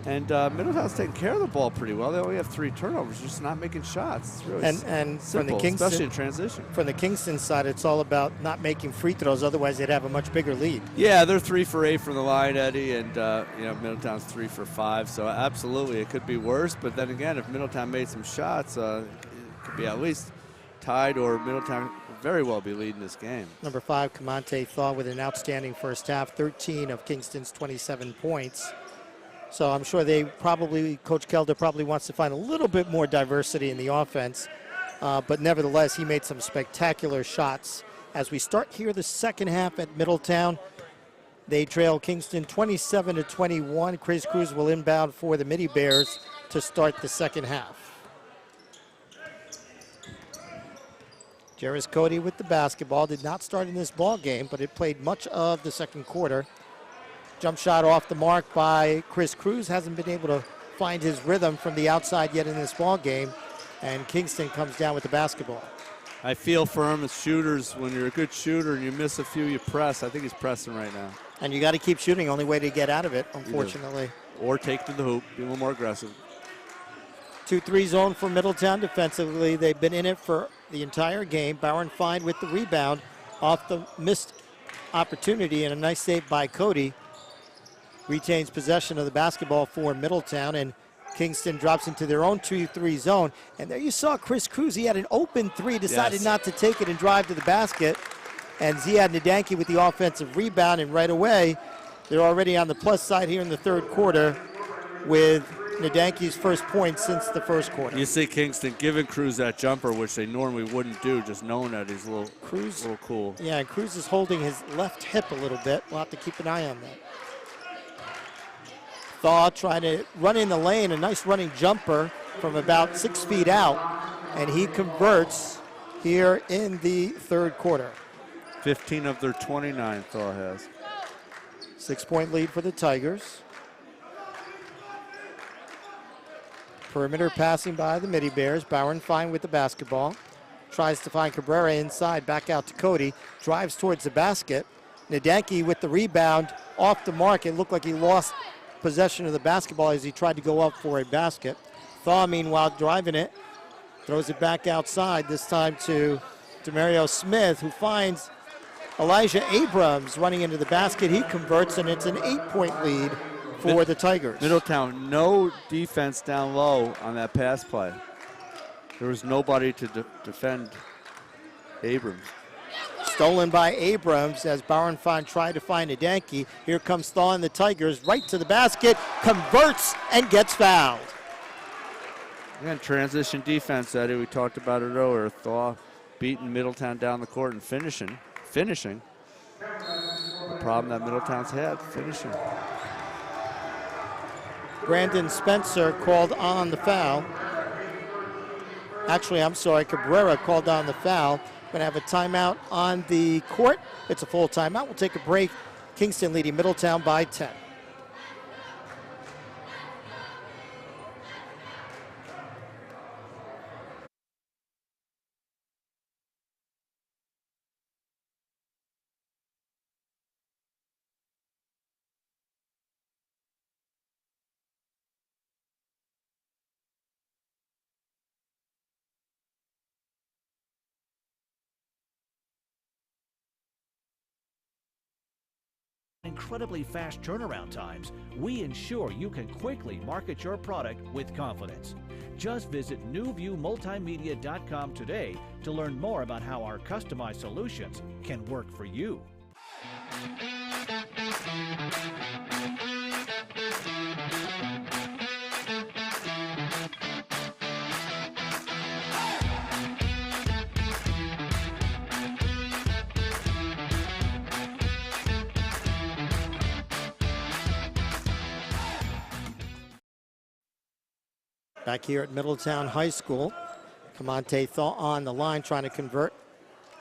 And Middletown's taking care of the ball pretty well. They only have 3 turnovers, just not making shots. It's really and simple, from the Kingston, especially in transition. From the Kingston side, it's all about not making free throws. Otherwise, they'd have a much bigger lead. Yeah, they're 3 for 8 from the line, Eddie, and you know Middletown's 3 for 5. So absolutely, it could be worse. But then again, if Middletown made some shots, it could be at least tied, or Middletown could very well be leading this game. Number 5, Kamante Thaw, with an outstanding first half, 13 of Kingston's 27 points. So I'm sure Coach Kelder probably wants to find a little bit more diversity in the offense. But nevertheless, he made some spectacular shots. As we start here the second half at Middletown, they trail Kingston 27-21. Chris Cruz will inbound for the Midi Bears to start the second half. Jarris Cody with the basketball. Did not start in this ball game, but it played much of the second quarter. Jump shot off the mark by Chris Cruz. Hasn't been able to find his rhythm from the outside yet in this ball game. And Kingston comes down with the basketball. I feel for him as shooters, when you're a good shooter and you miss a few, you press. I think he's pressing right now. And you got to keep shooting. Only way to get out of it, unfortunately. Or take to the hoop. Be a little more aggressive. 2-3 zone for Middletown defensively. They've been in it for the entire game. Bowen Fine with the rebound off the missed opportunity, and a nice save by Cody. Retains possession of the basketball for Middletown, and Kingston drops into their own 2-3 zone. And there you saw Chris Cruz. He had an open three, decided not to take it and drive to the basket. And Ziad Nadanki with the offensive rebound, and right away, they're already on the plus side here in the third quarter with Nadanki's first point since the first quarter. You see Kingston giving Cruz that jumper, which they normally wouldn't do, just knowing that he's a little cool. Yeah, and Cruz is holding his left hip a little bit. We'll have to keep an eye on that. Thaw trying to run in the lane, a nice running jumper from about 6 feet out, and he converts here in the third quarter. 15 of their 29 Thaw has. 6-point lead for the Tigers. Perimeter passing by the Midi Bears. Bauernfein with the basketball. Tries to find Cabrera inside, back out to Cody. Drives towards the basket. Nadanki with the rebound off the mark. It looked like he lost possession of the basketball as he tried to go up for a basket. Thaw, meanwhile, driving it. Throws it back outside, this time to Demario Smith, who finds Elijah Abrams running into the basket. He converts, and it's an 8-point lead for the Tigers. Middletown, no defense down low on that pass play. There was nobody to defend Abrams. Stolen by Abrams as Bauernfein tried to find Nadanki. Here comes Thaw and the Tigers right to the basket, converts and gets fouled. Again, transition defense, Eddie. We talked about it earlier. Thaw beating Middletown down the court and finishing. The problem that Middletown's had, finishing. Brandon Spencer called on the foul. Actually, I'm sorry, Cabrera called on the foul. Going to have a timeout on the court. It's a full timeout. We'll take a break. Kingston leading Middletown by 10. Incredibly fast turnaround times, we ensure you can quickly market your product with confidence. Just visit newviewmultimedia.com today to learn more about how our customized solutions can work for you. Back here at Middletown High School, Camonte Thaw on the line trying to convert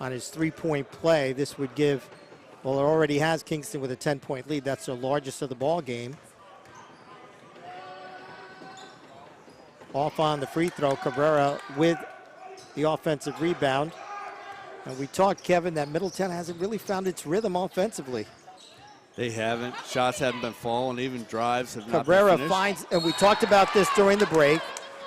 on his 3-point play. This would give, well, it already has Kingston with a 10-point lead. That's the largest of the ball game. Off on the free throw, Cabrera with the offensive rebound. And we talked, Kevin, that Middletown hasn't really found its rhythm offensively. They haven't. Shots haven't been falling. Even drives have not Cabrera been finished. finds, and we talked about this during the break,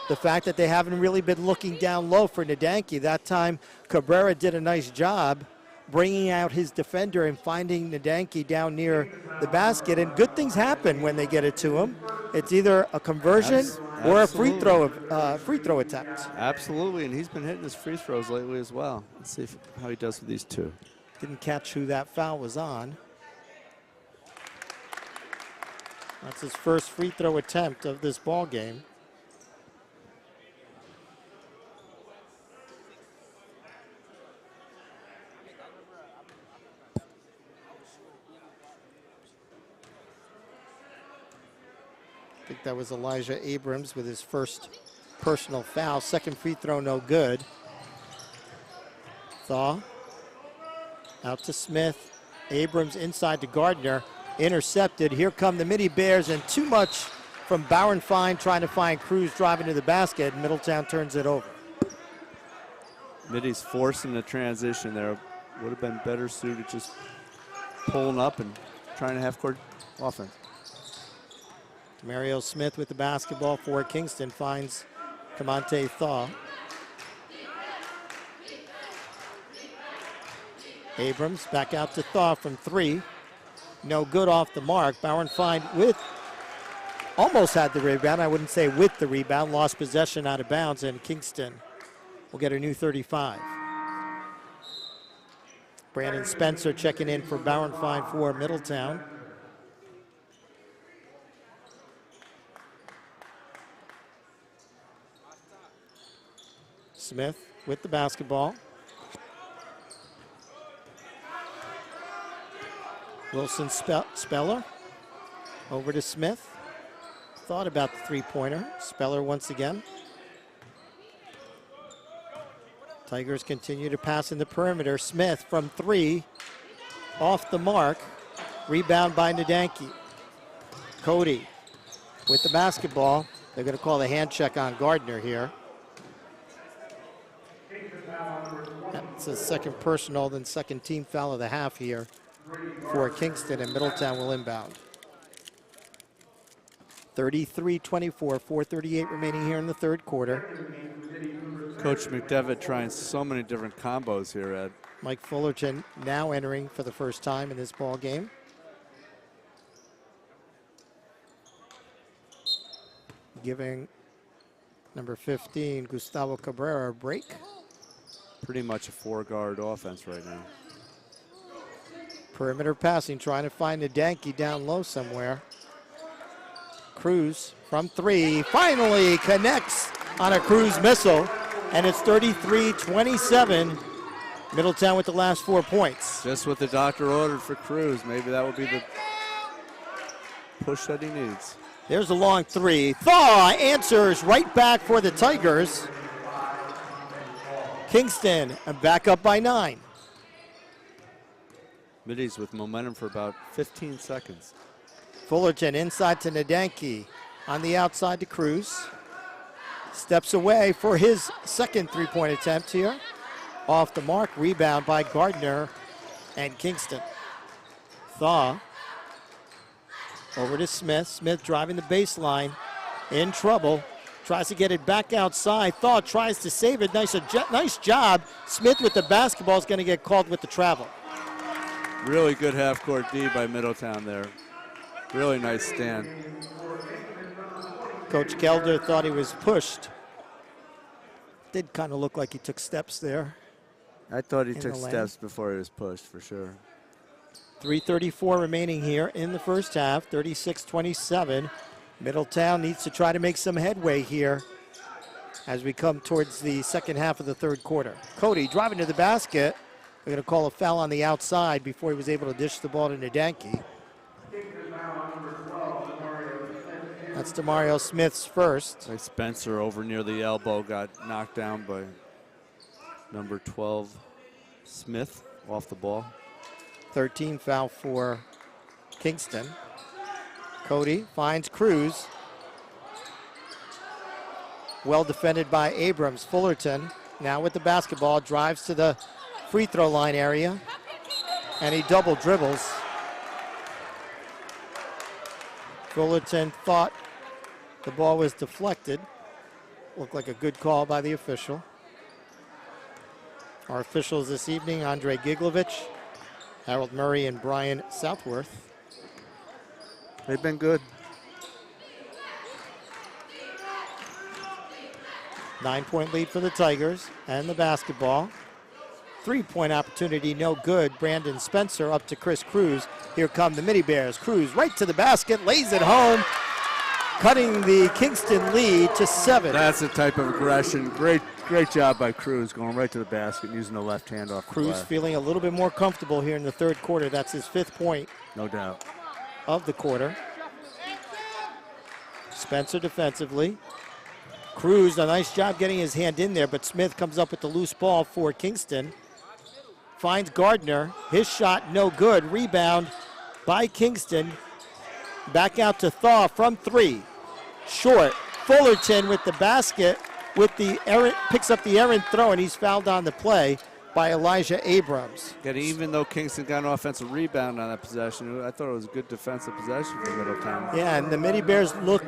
the fact that they haven't really been looking down low for Nadanki. That time, Cabrera did a nice job bringing out his defender and finding Nadanki down near the basket. And good things happen when they get it to him. It's either a conversion or a free throw attempt. Absolutely, and he's been hitting his free throws lately as well. Let's see how he does with these two. Didn't catch who that foul was on. That's his first free throw attempt of this ball game. I think that was Elijah Abrams with his first personal foul. Second free throw, no good. Thaw out to Smith. Abrams inside to Gardner. Intercepted. Here come the Midi Bears, and too much from Bauernfein trying to find Cruz driving to the basket, and Middletown turns it over. Midi's forcing the transition there. Would have been better suited just pulling up and trying to half-court offense. Demario Smith with the basketball for Kingston finds Camonte Thaw. Abrams back out to Thaw from 3. No good off the mark. Bauernfein with, almost had the rebound. I wouldn't say with the rebound. Lost possession out of bounds, and Kingston will get a new 35. Brandon Spencer checking in for Bauernfein for Middletown. Smith with the basketball. Wilson Speller over to Smith. Thought about the three-pointer. Speller once again. Tigers continue to pass in the perimeter. Smith from three, off the mark. Rebound by Nadanki. Cody with the basketball. They're going to call the hand check on Gardner here. That's a second personal, then second team foul of the half here for Kingston, and Middletown will inbound. 33-24, 4:38 remaining here in the third quarter. Coach McDevitt trying so many different combos here, Ed. Mike Fullerton now entering for the first time in this ball game. Giving number 15, Gustavo Cabrera, a break. Pretty much a four-guard offense right now. Perimeter passing, trying to find Nadanki down low somewhere. Cruz from three, finally connects on a Cruz missile, and it's 33-27. Middletown with the last 4 points. Just what the doctor ordered for Cruz. Maybe that will be the push that he needs. There's a long three. Thaw answers right back for the Tigers. Kingston back up by 9. Middies with momentum for about 15 seconds. Fullerton inside to Nadanki. On the outside to Cruz. Steps away for his second three-point attempt here. Off the mark, rebound by Gardner and Kingston. Thaw over to Smith. Smith driving the baseline, in trouble. Tries to get it back outside. Thaw tries to save it. Nice job. Smith with the basketball is going to get called with the travel. Really good half-court D by Middletown there. Really nice stand. Coach Kelder thought he was pushed. Did kind of look like he took steps there. I thought he took steps before he was pushed, for sure. 3:34 remaining here in the first half, 36-27. Middletown needs to try to make some headway here as we come towards the second half of the third quarter. Cody driving to the basket. They're going to call a foul on the outside before he was able to dish the ball to Nadanki. That's DeMario Smith's first. Like Spencer over near the elbow got knocked down by number 12, Smith, off the ball. 13 foul for Kingston. Cody finds Cruz. Well defended by Abrams. Fullerton now with the basketball, drives to the free throw line area, and he double dribbles. Fullerton thought the ball was deflected. Looked like a good call by the official. Our officials this evening, Andre Giglovich, Harold Murray, and Brian Southworth. They've been good. 9-point lead for the Tigers and the basketball. 3-point opportunity, no good. Brandon Spencer up to Chris Cruz. Here come the Mini Bears. Cruz right to the basket, lays it home, cutting the Kingston lead to 7. That's the type of aggression. Great job by Cruz, going right to the basket, using the left hand off Cruz the glass. feeling a little bit more comfortable here in the third quarter. That's his 5th point. No doubt. Of the quarter. Spencer defensively. Cruz, a nice job getting his hand in there, but Smith comes up with the loose ball for Kingston. Finds Gardner. His shot no good. Rebound by Kingston. Back out to Thaw from 3. Short. Fullerton with the basket, picks up the errant throw, and he's fouled on the play by Elijah Abrams. And even though Kingston got an offensive rebound on that possession, I thought it was a good defensive possession for Middletown. Yeah, and the Mini Bears look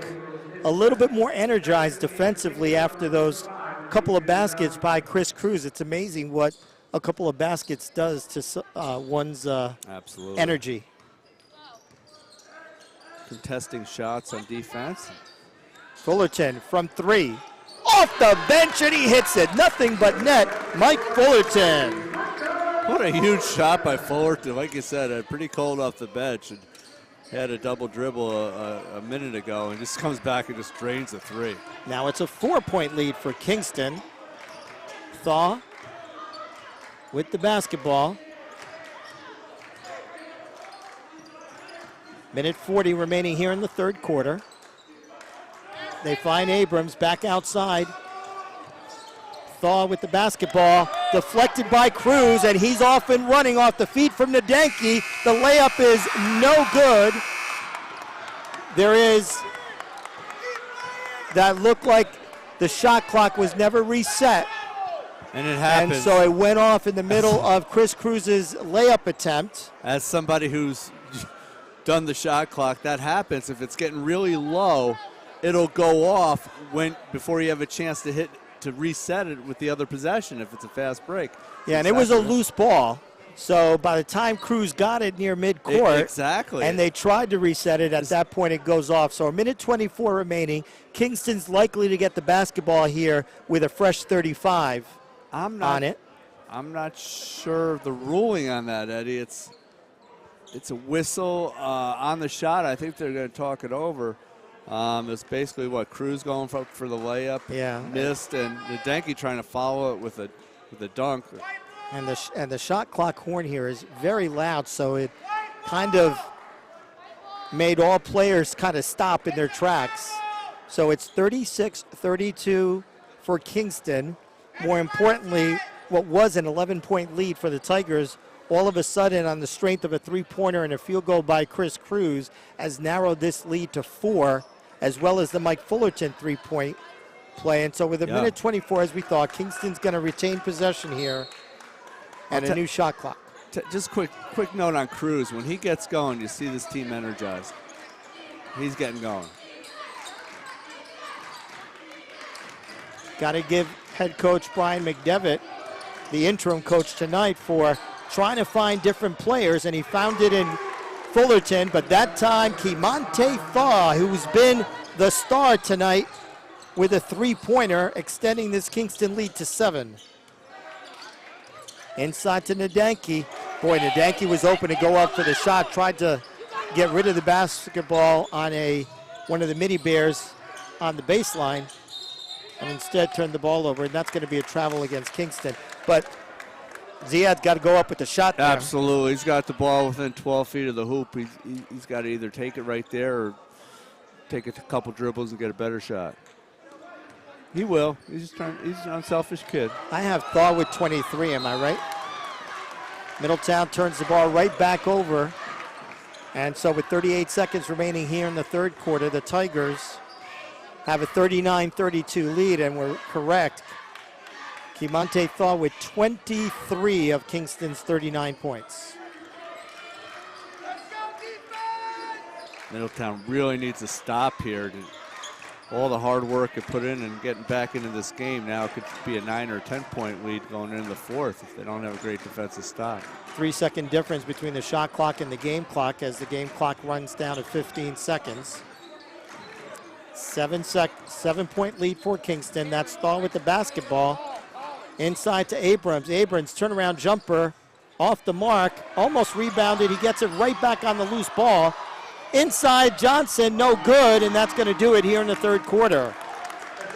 a little bit more energized defensively after those couple of baskets by Chris Cruz. It's amazing what a couple of baskets does to one's Absolutely. energy. Contesting shots on defense. Fullerton from 3. Off the bench, and he hits it. Nothing but net. Mike Fullerton. What a huge shot by Fullerton. Like you said, pretty cold off the bench. And had a double dribble a minute ago, and just comes back and just drains the 3. Now it's a 4-point lead for Kingston. Thaw with the basketball. Minute 40 remaining here in the third quarter. They find Abrams back outside. Thaw with the basketball, deflected by Cruz, and he's off and running off the feet from Nadenki. The layup is no good. There is, that looked like the shot clock was never reset. And it happened. And so it went off in the middle of Chris Cruz's layup attempt. As somebody who's done the shot clock, that happens. If it's getting really low, it'll go off before you have a chance to reset it with the other possession if it's a fast break. Yeah, and it was a loose ball. So by the time Cruz got it near midcourt, exactly, and they tried to reset it, at that point it goes off. So a minute 24 remaining. Kingston's likely to get the basketball here with a fresh 35 on it. I'm not sure of the ruling on that, Eddie. It's a whistle on the shot. I think they're going to talk it over. It's basically Cruz going for the layup, missed, and Nadenki trying to follow it with a dunk. And the shot clock horn here is very loud, so it kind of made all players kind of stop in their tracks. So it's 36-32 for Kingston. More importantly, what was an 11-point lead for the Tigers, all of a sudden on the strength of a three-pointer and a field goal by Chris Cruz, has narrowed this lead to 4, as well as the Mike Fullerton three-point play. And so with a minute 24, as we thought, Kingston's going to retain possession here and a new shot clock. Just quick note on Cruz. When he gets going, you see this team energized. He's getting going. Got to give head coach Brian McDevitt, the interim coach tonight, for trying to find different players, and he found it in Fullerton, but that time Kimonte Thaw, who's been the star tonight with a three-pointer, extending this Kingston lead to 7. Inside to Nadenki. Boy, Nadenki was open to go up for the shot, tried to get rid of the basketball on one of the mini bears on the baseline, and instead turned the ball over, and that's going to be a travel against Kingston. But Ziad's got to go up with the shot there. Absolutely. He's got the ball within 12 feet of the hoop. He's got to either take it right there or take a couple dribbles and get a better shot. He will. He's an unselfish kid. I have Thaw with 23, am I right? Middletown turns the ball right back over. And so with 38 seconds remaining here in the third quarter, the Tigers have a 39-32 lead, and we're correct. Kimonte Thaw with 23 of Kingston's 39 points. Middletown really needs to stop here. All the hard work it put in and getting back into this game now, it could be a 9 or 10-point lead going into the fourth if they don't have a great defensive stop. 3-second difference between the shot clock and the game clock as the game clock runs down to 15 seconds. 7-point lead for Kingston. That's Thaw with the basketball. Inside to Abrams. Abrams turnaround jumper off the mark. Almost rebounded. He gets it right back on the loose ball. Inside Johnson, no good, and that's going to do it here in the third quarter.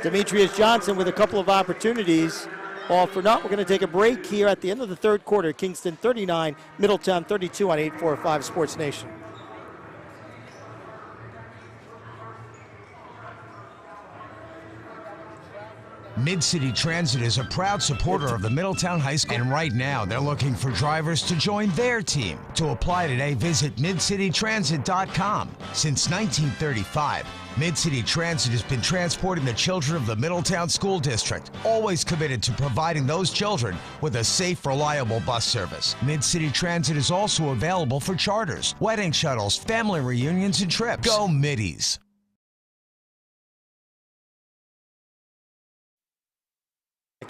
Demetrius Johnson with a couple of opportunities. All for naught. We're going to take a break here at the end of the third quarter. Kingston 39, Middletown 32 on 845 Sports Nation. Mid-City Transit is a proud supporter of the Middletown High School, and right now they're looking for drivers to join their team. To apply today, visit midcitytransit.com. Since 1935, Mid-City Transit has been transporting the children of the Middletown School District, always committed to providing those children with a safe, reliable bus service. Mid-City Transit is also available for charters, wedding shuttles, family reunions, and trips. Go Middies!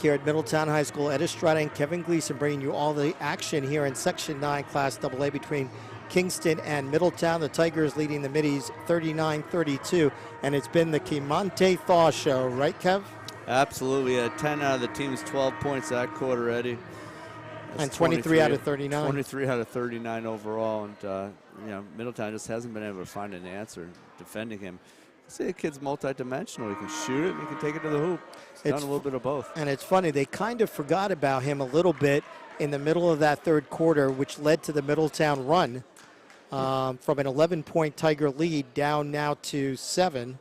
Here at Middletown High School, Ed Estrada and Kevin Gleason bringing you all the action here in Section 9 Class AA between Kingston and Middletown. The Tigers leading the Middies 39-32, and it's been the Kimonte Thaw show, right, Kev? Absolutely. 10 out of the team's 12 points that quarter, Eddie. That's and 23 out of 39. 23 out of 39 overall, and Middletown just hasn't been able to find an answer defending him. See, the kid's multi-dimensional. He can shoot it and he can take it to the hoop. He's done a little bit of both. And it's funny, they kind of forgot about him a little bit in the middle of that third quarter, which led to the Middletown run from an 11-point Tiger lead down now to 7.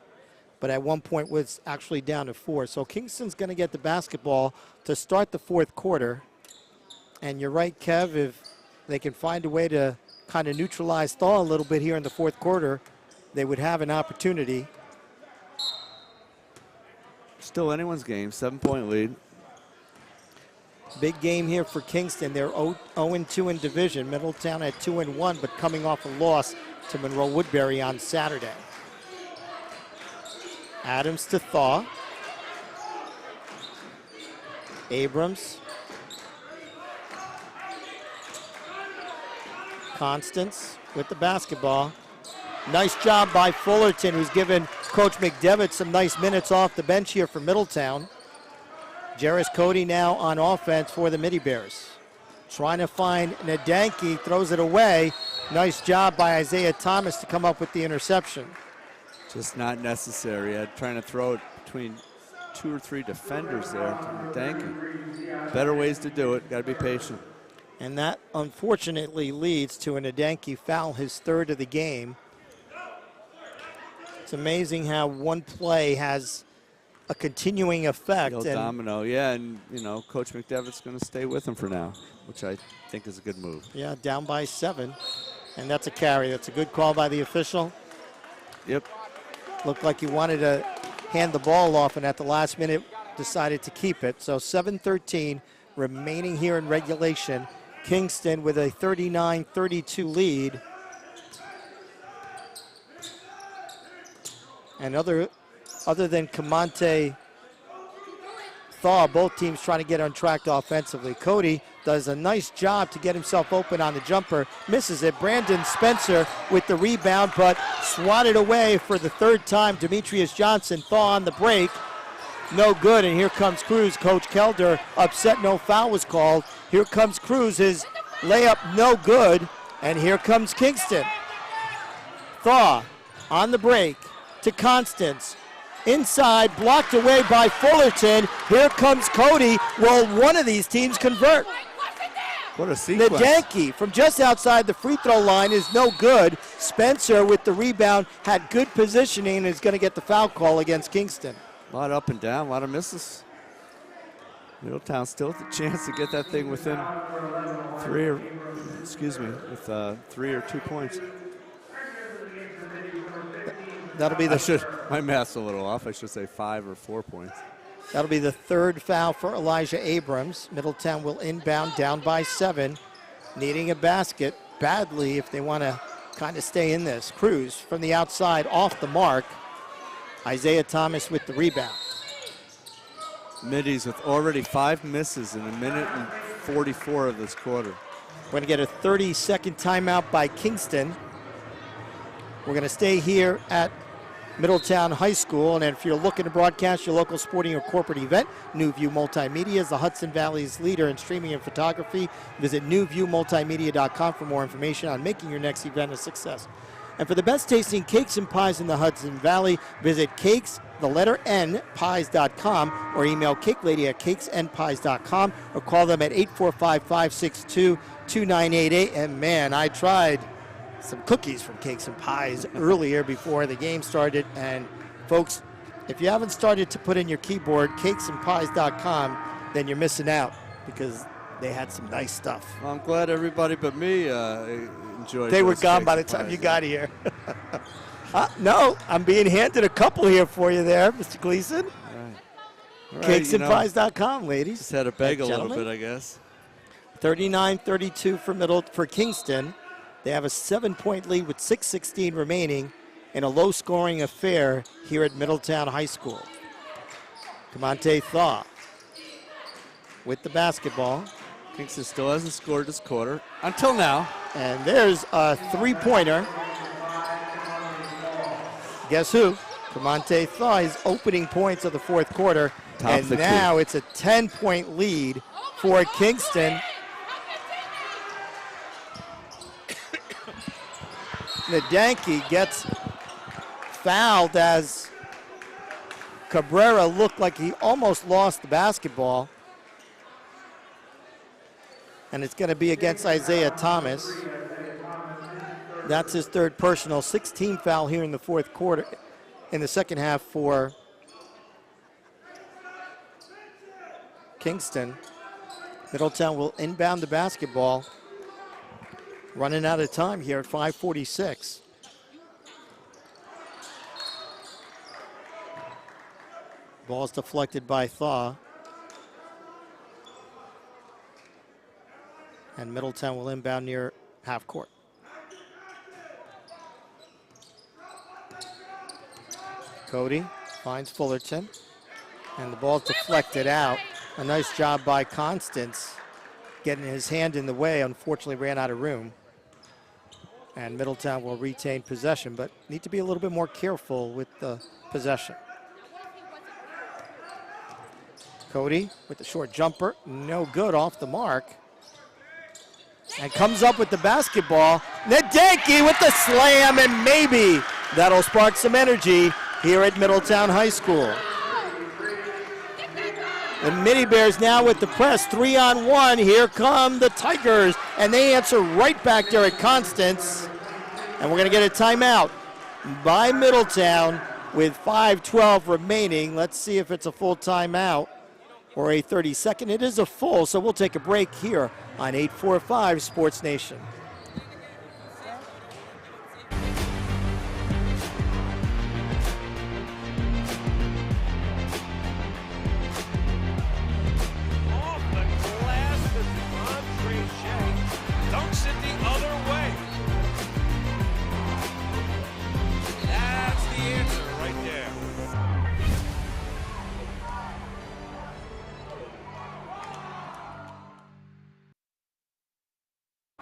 But at one point was actually down to 4. So Kingston's going to get the basketball to start the fourth quarter. And you're right, Kev, if they can find a way to kind of neutralize Thaw a little bit here in the fourth quarter, they would have an opportunity. Still anyone's game, 7-point lead. Big game here for Kingston. They're 0-2 in division. Middletown at 2-1, but coming off a loss to Monroe Woodbury on Saturday. Adams to Thaw. Abrams. Constance with the basketball. Nice job by Fullerton, who's given Coach McDevitt some nice minutes off the bench here for Middletown. Jarris Cody now on offense for the Midi Bears. Trying to find Nadanki, throws it away. Nice job by Isaiah Thomas to come up with the interception. Just not necessary. Trying to throw it between 2 or 3 defenders there. Nadanki. Better ways to do it. Got to be patient. And that unfortunately leads to a Nadanki foul, his third of the game. It's amazing how one play has a continuing effect. Domino, yeah, and Coach McDevitt's going to stay with him for now, which I think is a good move. Yeah, down by 7, and that's a carry. That's a good call by the official. Yep. Looked like he wanted to hand the ball off, and at the last minute decided to keep it. So 7:13 remaining here in regulation. Kingston with a 39-32 lead. And other than Kamante Thaw, both teams trying to get on track offensively. Cody does a nice job to get himself open on the jumper. Misses it. Brandon Spencer with the rebound, but swatted away for the third time. Demetrius Johnson. Thaw on the break. No good, and here comes Cruz. Coach Kelder upset no foul was called. Here comes Cruz, his layup no good, and here comes Kingston. Thaw on the break to Constance. Inside, blocked away by Fullerton. Here comes Cody. Will one of these teams convert? What a sequence. Nadanki from just outside the free throw line is no good. Spencer with the rebound had good positioning and is going to get the foul call against Kingston. A lot up and down, a lot of misses. Middletown still with a chance to get that thing within 3 or 2 points. That'll be my math's a little off. I should say 5 or 4 points. That'll be the third foul for Elijah Abrams. Middletown will inbound down by 7, needing a basket badly if they want to kind of stay in this. Cruz from the outside off the mark. Isaiah Thomas with the rebound. Middies with already 5 misses in 1:44 of this quarter. We're going to get a 30-second timeout by Kingston. We're going to stay here at Middletown High School, and if you're looking to broadcast your local sporting or corporate event, New View Multimedia is the Hudson Valley's leader in streaming and photography. Visit newviewmultimedia.com for more information on making your next event a success. And for the best tasting cakes and pies in the Hudson Valley, visit pies.com or email cakelady@cakesandpies.com or call them at 845-562-2988. And man, I tried some cookies from Cakes and Pies earlier before the game started. And folks, if you haven't started to put in your keyboard cakesandpies.com, then you're missing out because they had some nice stuff. Well, I'm glad everybody but me enjoyed. They were gone by the time you got here. No, I'm being handed a couple here for you there, Mr. Gleason. All right, Cakesandpies.com, ladies. Just had to beg a little gentlemen. bit, I guess. 39-32 for Kingston. They have a 7-point lead with 6:16 remaining in a low-scoring affair here at Middletown High School. Kamante Thaw with the basketball. Kingston still hasn't scored this quarter until now. And there's a three-pointer. Guess who? Kamante Thaw, his opening points of the fourth quarter. And now it's a 10-point lead for Kingston. Nadanki gets fouled as Cabrera looked like he almost lost the basketball. And it's going to be against Isaiah Thomas. That's his third personal. 16 foul here in the fourth quarter, in the second half for Kingston. Middletown will inbound the basketball. Running out of time here at 5:46. Ball's deflected by Thaw. And Middletown will inbound near half court. Cody finds Fullerton. And the ball's deflected out. A nice job by Constance getting his hand in the way. Unfortunately ran out of room. And Middletown will retain possession, but need to be a little bit more careful with the possession. Cody with the short jumper, no good, off the mark. And comes up with the basketball. Nadenki with the slam, and maybe that'll spark some energy here at Middletown High School. The Mini Bears now with the press, 3-on-1. Here come the Tigers, and they answer right back there at Constance. And we're going to get a timeout by Middletown with 5:12 remaining. Let's see if it's a full timeout or a 30-second. It is a full, so we'll take a break here on 845 Sports Nation.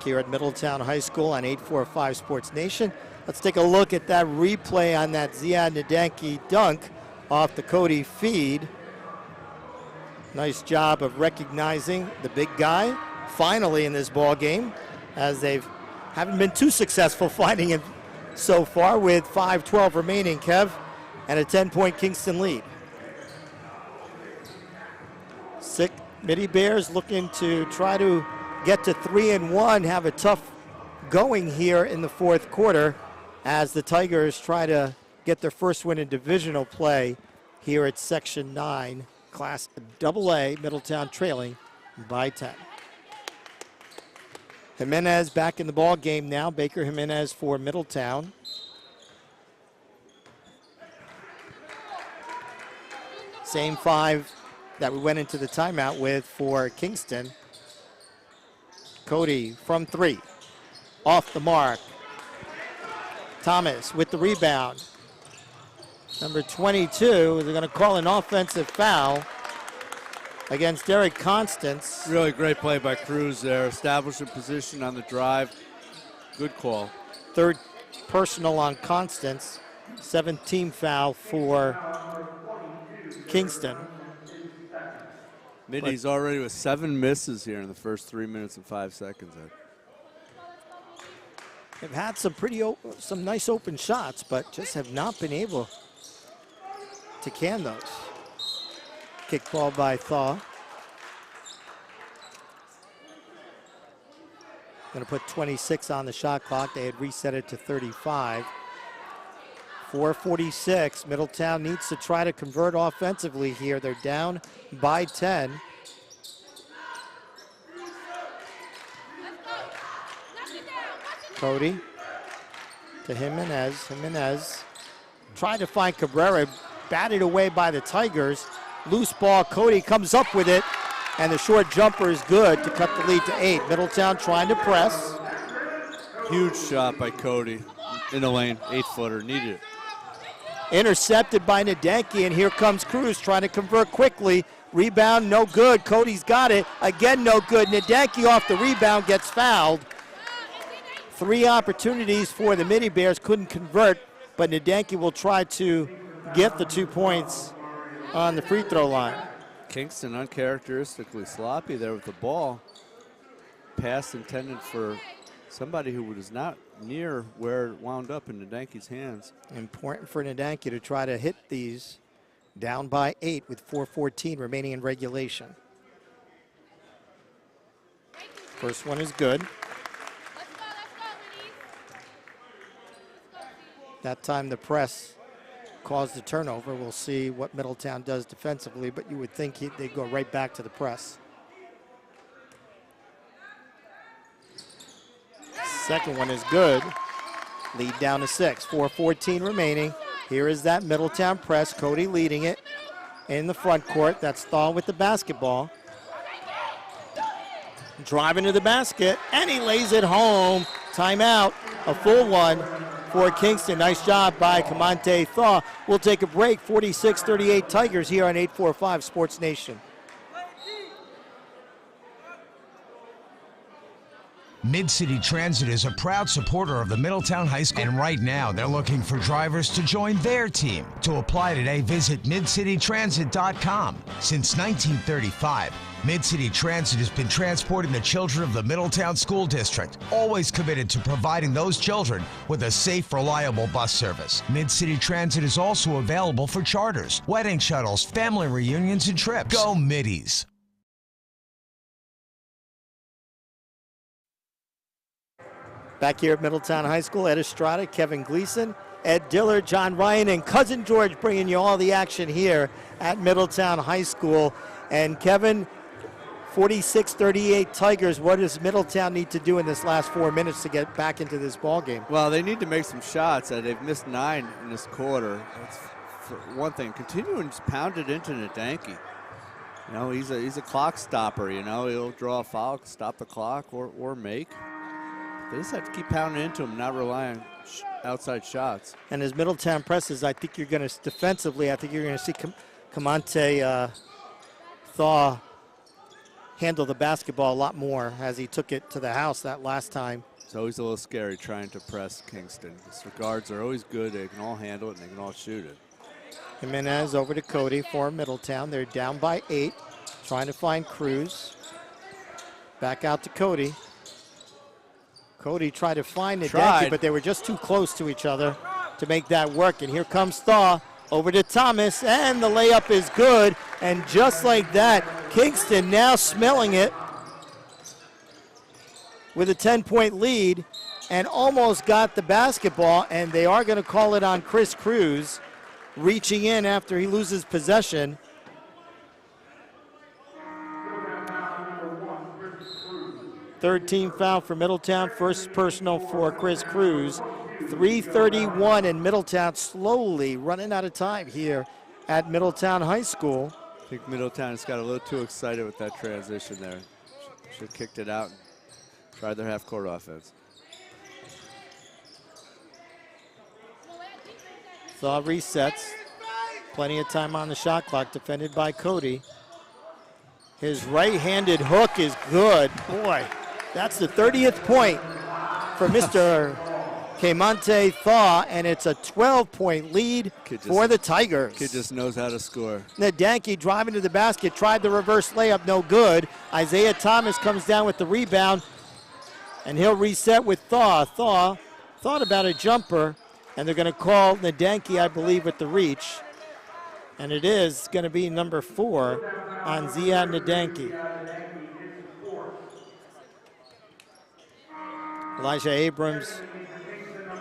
Here at Middletown High School on 845 Sports Nation. Let's take a look at that replay on that Ziad Nadenki dunk off the Cody feed. Nice job of recognizing the big guy finally in this ball game, as they haven't been too successful finding him so far, with 5:12 remaining, Kev, and a 10-point Kingston lead. Sick Midi Bears looking to try to get to 3-1, have a tough going here in the fourth quarter as the Tigers try to get their first win in divisional play here at Section 9, Class AA, Middletown trailing by 10. Jimenez back in the ball game now. Baker Jimenez for Middletown. Same five that we went into the timeout with for Kingston. Cody from three, off the mark. Thomas with the rebound. Number 22, they're going to call an offensive foul against Derek Constance. Really great play by Cruz there, establishing position on the drive. Good call. Third personal on Constance, 17 foul for Kingston. Middy's already with 7 misses here in the first 3 minutes and 5 seconds. They've had some nice open shots, but just have not been able to can those. Kick ball by Thaw. Going to put 26 on the shot clock. They had reset it to 35. 4:46. Middletown needs to try to convert offensively here. They're down by 10. Cody to Jimenez. Jimenez tried to find Cabrera, batted away by the Tigers. Loose ball, Cody comes up with it, and the short jumper is good to cut the lead to 8. Middletown trying to press. Huge shot by Cody in the lane, 8-footer, needed it. Intercepted by Nadenki, and here comes Cruz trying to convert quickly. Rebound, no good. Cody's got it. Again, no good. Nadenki off the rebound, gets fouled. 3 opportunities for the Midi Bears, couldn't convert, but Nadenki will try to get the 2 points on the free throw line. Kingston uncharacteristically sloppy there with the ball. Pass intended for somebody who does not near where it wound up in Nadanki's hands. Important for Nadanki to try to hit these. Down by 8 with 4:14 remaining in regulation. First one is good. That time the press caused the turnover. We'll see what Middletown does defensively, but you would think they'd go right back to the press. Second one is good. Lead down to 6, 4:14 remaining. Here is that Middletown press. Cody leading it in the front court. That's Thaw with the basketball. Driving to the basket, and he lays it home. Timeout, a full one for Kingston. Nice job by Kamante Thaw. We'll take a break. 46-38 Tigers here on 845 Sports Nation. Mid-City Transit is a proud supporter of the Middletown High School, and right now they're looking for drivers to join their team. To apply today, visit midcitytransit.com. Since 1935, Mid-City Transit has been transporting the children of the Middletown School District, always committed to providing those children with a safe, reliable bus service. Mid-City Transit is also available for charters, wedding shuttles, family reunions, and trips. Go Middies! Back here at Middletown High School, Ed Estrada, Kevin Gleason, Ed Dillard, John Ryan, and Cousin George bringing you all the action here at Middletown High School. And Kevin, 46-38 Tigers. What does Middletown need to do in this last 4 minutes to get back into this ball game? Well, they need to make some shots. They've missed 9 in this quarter. That's for one thing. Continue and just pound it into Nadanki. You know, he's a clock stopper. You know, he'll draw a foul, stop the clock, or make. They just have to keep pounding into him, not rely on outside shots. And as Middletown presses, I think you're going to, defensively, I think you're going to see Kamante Thaw handle the basketball a lot more as he took it to the house that last time. It's always a little scary trying to press Kingston. The guards are always good. They can all handle it and they can all shoot it. Jimenez over to Cody for Middletown. They're down by 8, trying to find Cruz. Back out to Cody. Cody tried to find Nadanki, but they were just too close to each other to make that work. And here comes Thaw over to Thomas, and the layup is good. And just like that, Kingston now smelling it with a 10-point lead and almost got the basketball. And they are going to call it on Chris Cruz, reaching in after he loses possession. Third team foul for Middletown, first personal for Chris Cruz. 3:31 and Middletown slowly running out of time here at Middletown High School. I think Middletown has got a little too excited with that transition there. Should have kicked it out and tried their half-court offense. Thaw resets. Plenty of time on the shot clock, defended by Cody. His right-handed hook is good. Boy, that's the 30th point for Mr. Kamante Thaw, and it's a 12-point lead for the Tigers. Kid just knows how to score. Nadanki driving to the basket, tried the reverse layup, no good. Isaiah Thomas comes down with the rebound, and he'll reset with Thaw. Thaw thought about a jumper, and they're going to call Nadanki, I believe, with the reach. And it is going to be number 4 on Ziad Nadanki. Elijah Abrams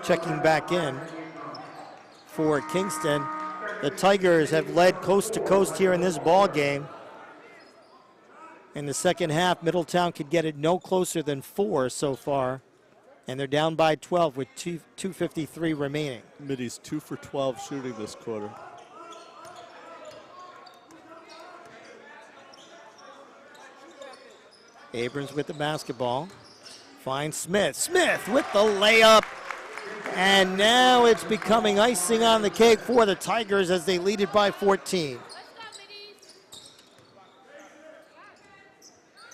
checking back in for Kingston. The Tigers have led coast to coast here in this ball game. In the second half, Middletown could get it no closer than 4 so far. And they're down by 12 with 2:53 remaining. Middy's 2 for 12 shooting this quarter. Abrams with the basketball. Finds Smith. Smith with the layup. And now it's becoming icing on the cake for the Tigers as they lead it by 14.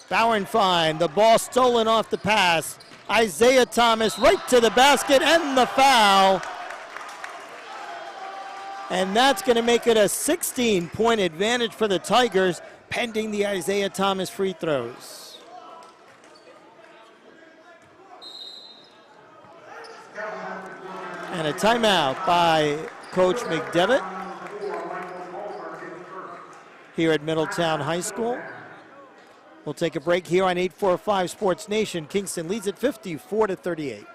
Bauernfein, the ball stolen off the pass. Isaiah Thomas right to the basket and the foul. And that's going to make it a 16-point advantage for the Tigers, pending the Isaiah Thomas free throws. And a timeout by Coach McDevitt here at Middletown High School. We'll take a break here on 845 Sports Nation. Kingston leads at 54-38.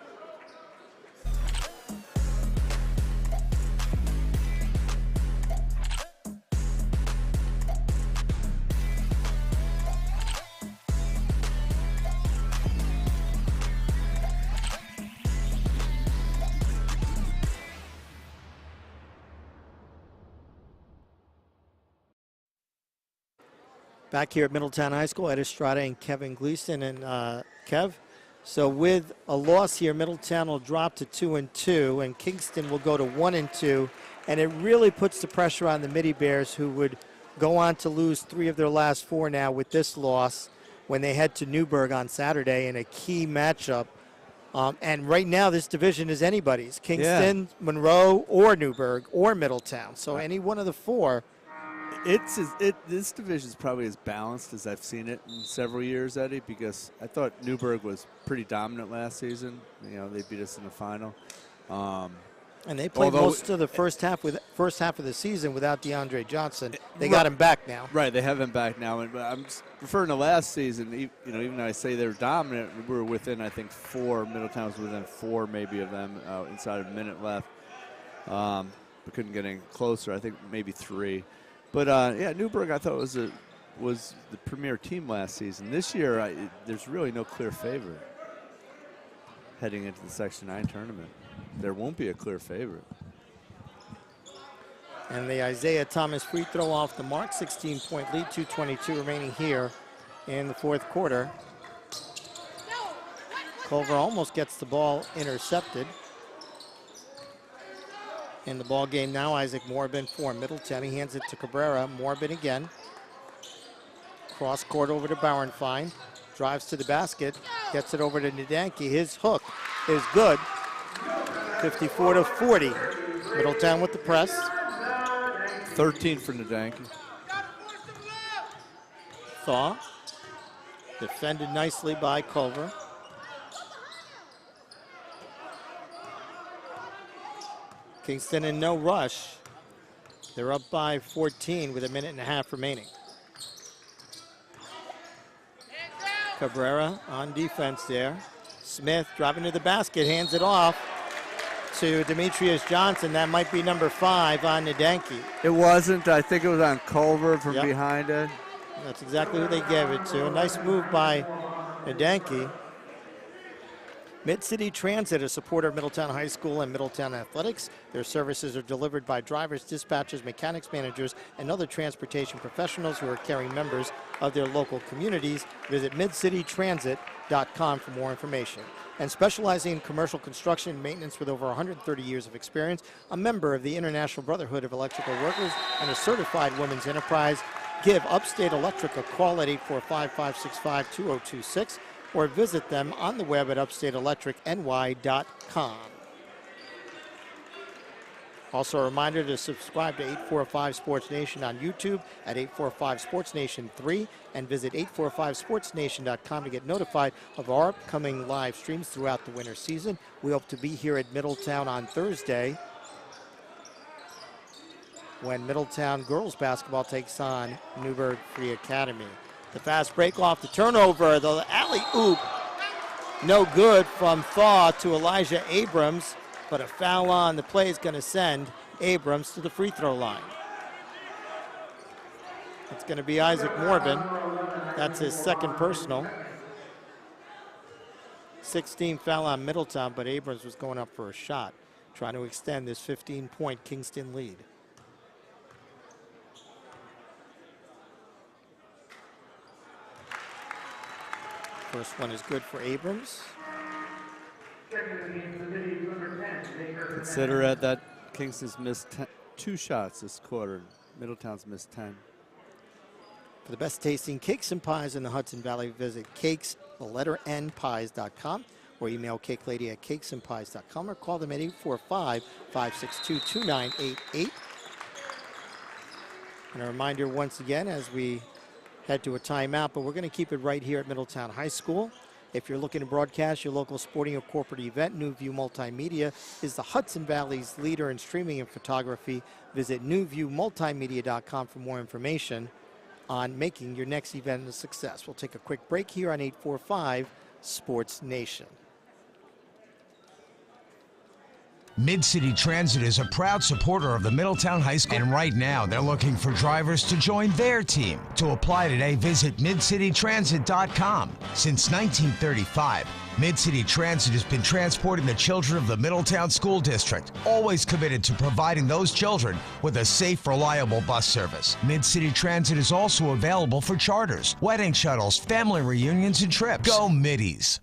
Back here at Middletown High School, Ed Estrada and Kevin Gleason. And Kev, so with a loss here, Middletown will drop to 2-2, and Kingston will go to 1-2. And it really puts the pressure on the Midi Bears, who would go on to lose 3 of their last 4 now with this loss when they head to Newburgh on Saturday in a key matchup. And right now, this division is anybody's. Kingston, Monroe, or Newburgh, or Middletown. So any one of the 4. This division is probably as balanced as I've seen it in several years, Eddie, because I thought Newburgh was pretty dominant last season. You know, they beat us in the final. And they played most of the first half of the season without DeAndre Johnson. They got him back now. Right, they have him back now. And I'm referring to last season. You know, even though I say they were dominant, we were within, I think, 4. Middletown was within 4 maybe of them inside of a minute left. We couldn't get any closer. I think maybe 3. But yeah, Newburgh I thought was the premier team last season. This year, there's really no clear favorite heading into the Section 9 tournament. There won't be a clear favorite. And the Isaiah Thomas free throw off the mark, 16-point lead, 2:22 remaining here in the 4th quarter. Culver almost gets the ball intercepted. In the ball game now, Isaac Morbin for Middletown. He hands it to Cabrera. Morbin again. Cross court over to Bauernfein. Drives to the basket. Gets it over to Nadanki. His hook is good. 54-40. Middletown with the press. 13 for Nadanki. Thaw. Defended nicely by Culver. Kingston in no rush. They're up by 14 with 1.5 minutes remaining. Cabrera on defense there. Smith driving to the basket, hands it off to Demetrius Johnson. That might be number 5 on Nadanki. It wasn't. I think it was on Culver from behind it. That's exactly who they gave it to. A nice move by Nadanki. Mid-City Transit, a supporter of Middletown High School and Middletown Athletics. Their services are delivered by drivers, dispatchers, mechanics, managers, and other transportation professionals who are caring members of their local communities. Visit midcitytransit.com for more information. And specializing in commercial construction and maintenance with over 130 years of experience, a member of the International Brotherhood of Electrical Workers and a certified women's enterprise, give Upstate Electric a call at 845-565-2026. or visit them on the web at upstateelectricny.com. Also a reminder to subscribe to 845 Sports Nation on YouTube at 845 Sports Nation 3 and visit 845sportsnation.com to get notified of our upcoming live streams throughout the winter season. We hope to be here at Middletown on Thursday when Middletown girls basketball takes on Newburgh Free Academy. The fast break off the turnover, the alley-oop, no good from Thaw to Elijah Abrams, but a foul on the play is going to send Abrams to the free throw line. It's going to be Isaac Morbin. That's his 2nd personal. 16 foul on Middletown, but Abrams was going up for a shot, trying to extend this 15-point Kingston lead. First one is good for Abrams. Consider it that Kingston's missed 2 shots this quarter. Middletown's missed 10. For the best tasting cakes and pies in the Hudson Valley, visit cakes.pies.com or email cakelady@cakesandpies.com or call them at 845-562-2988. And a reminder once again as we head to a timeout, but we're going to keep it right here at Middletown High School. If you're looking to broadcast your local sporting or corporate event, New View Multimedia is the Hudson Valley's leader in streaming and photography. Visit newviewmultimedia.com for more information on making your next event a success. We'll take a quick break here on 845 Sports Nation. Mid-City Transit is a proud supporter of the Middletown High School, and right now they're looking for drivers to join their team. To apply today, visit midcitytransit.com. Since 1935, Mid-City Transit has been transporting the children of the Middletown School District, always committed to providing those children with a safe, reliable bus service. Mid-City Transit is also available for charters, wedding shuttles, family reunions, and trips. Go Middies!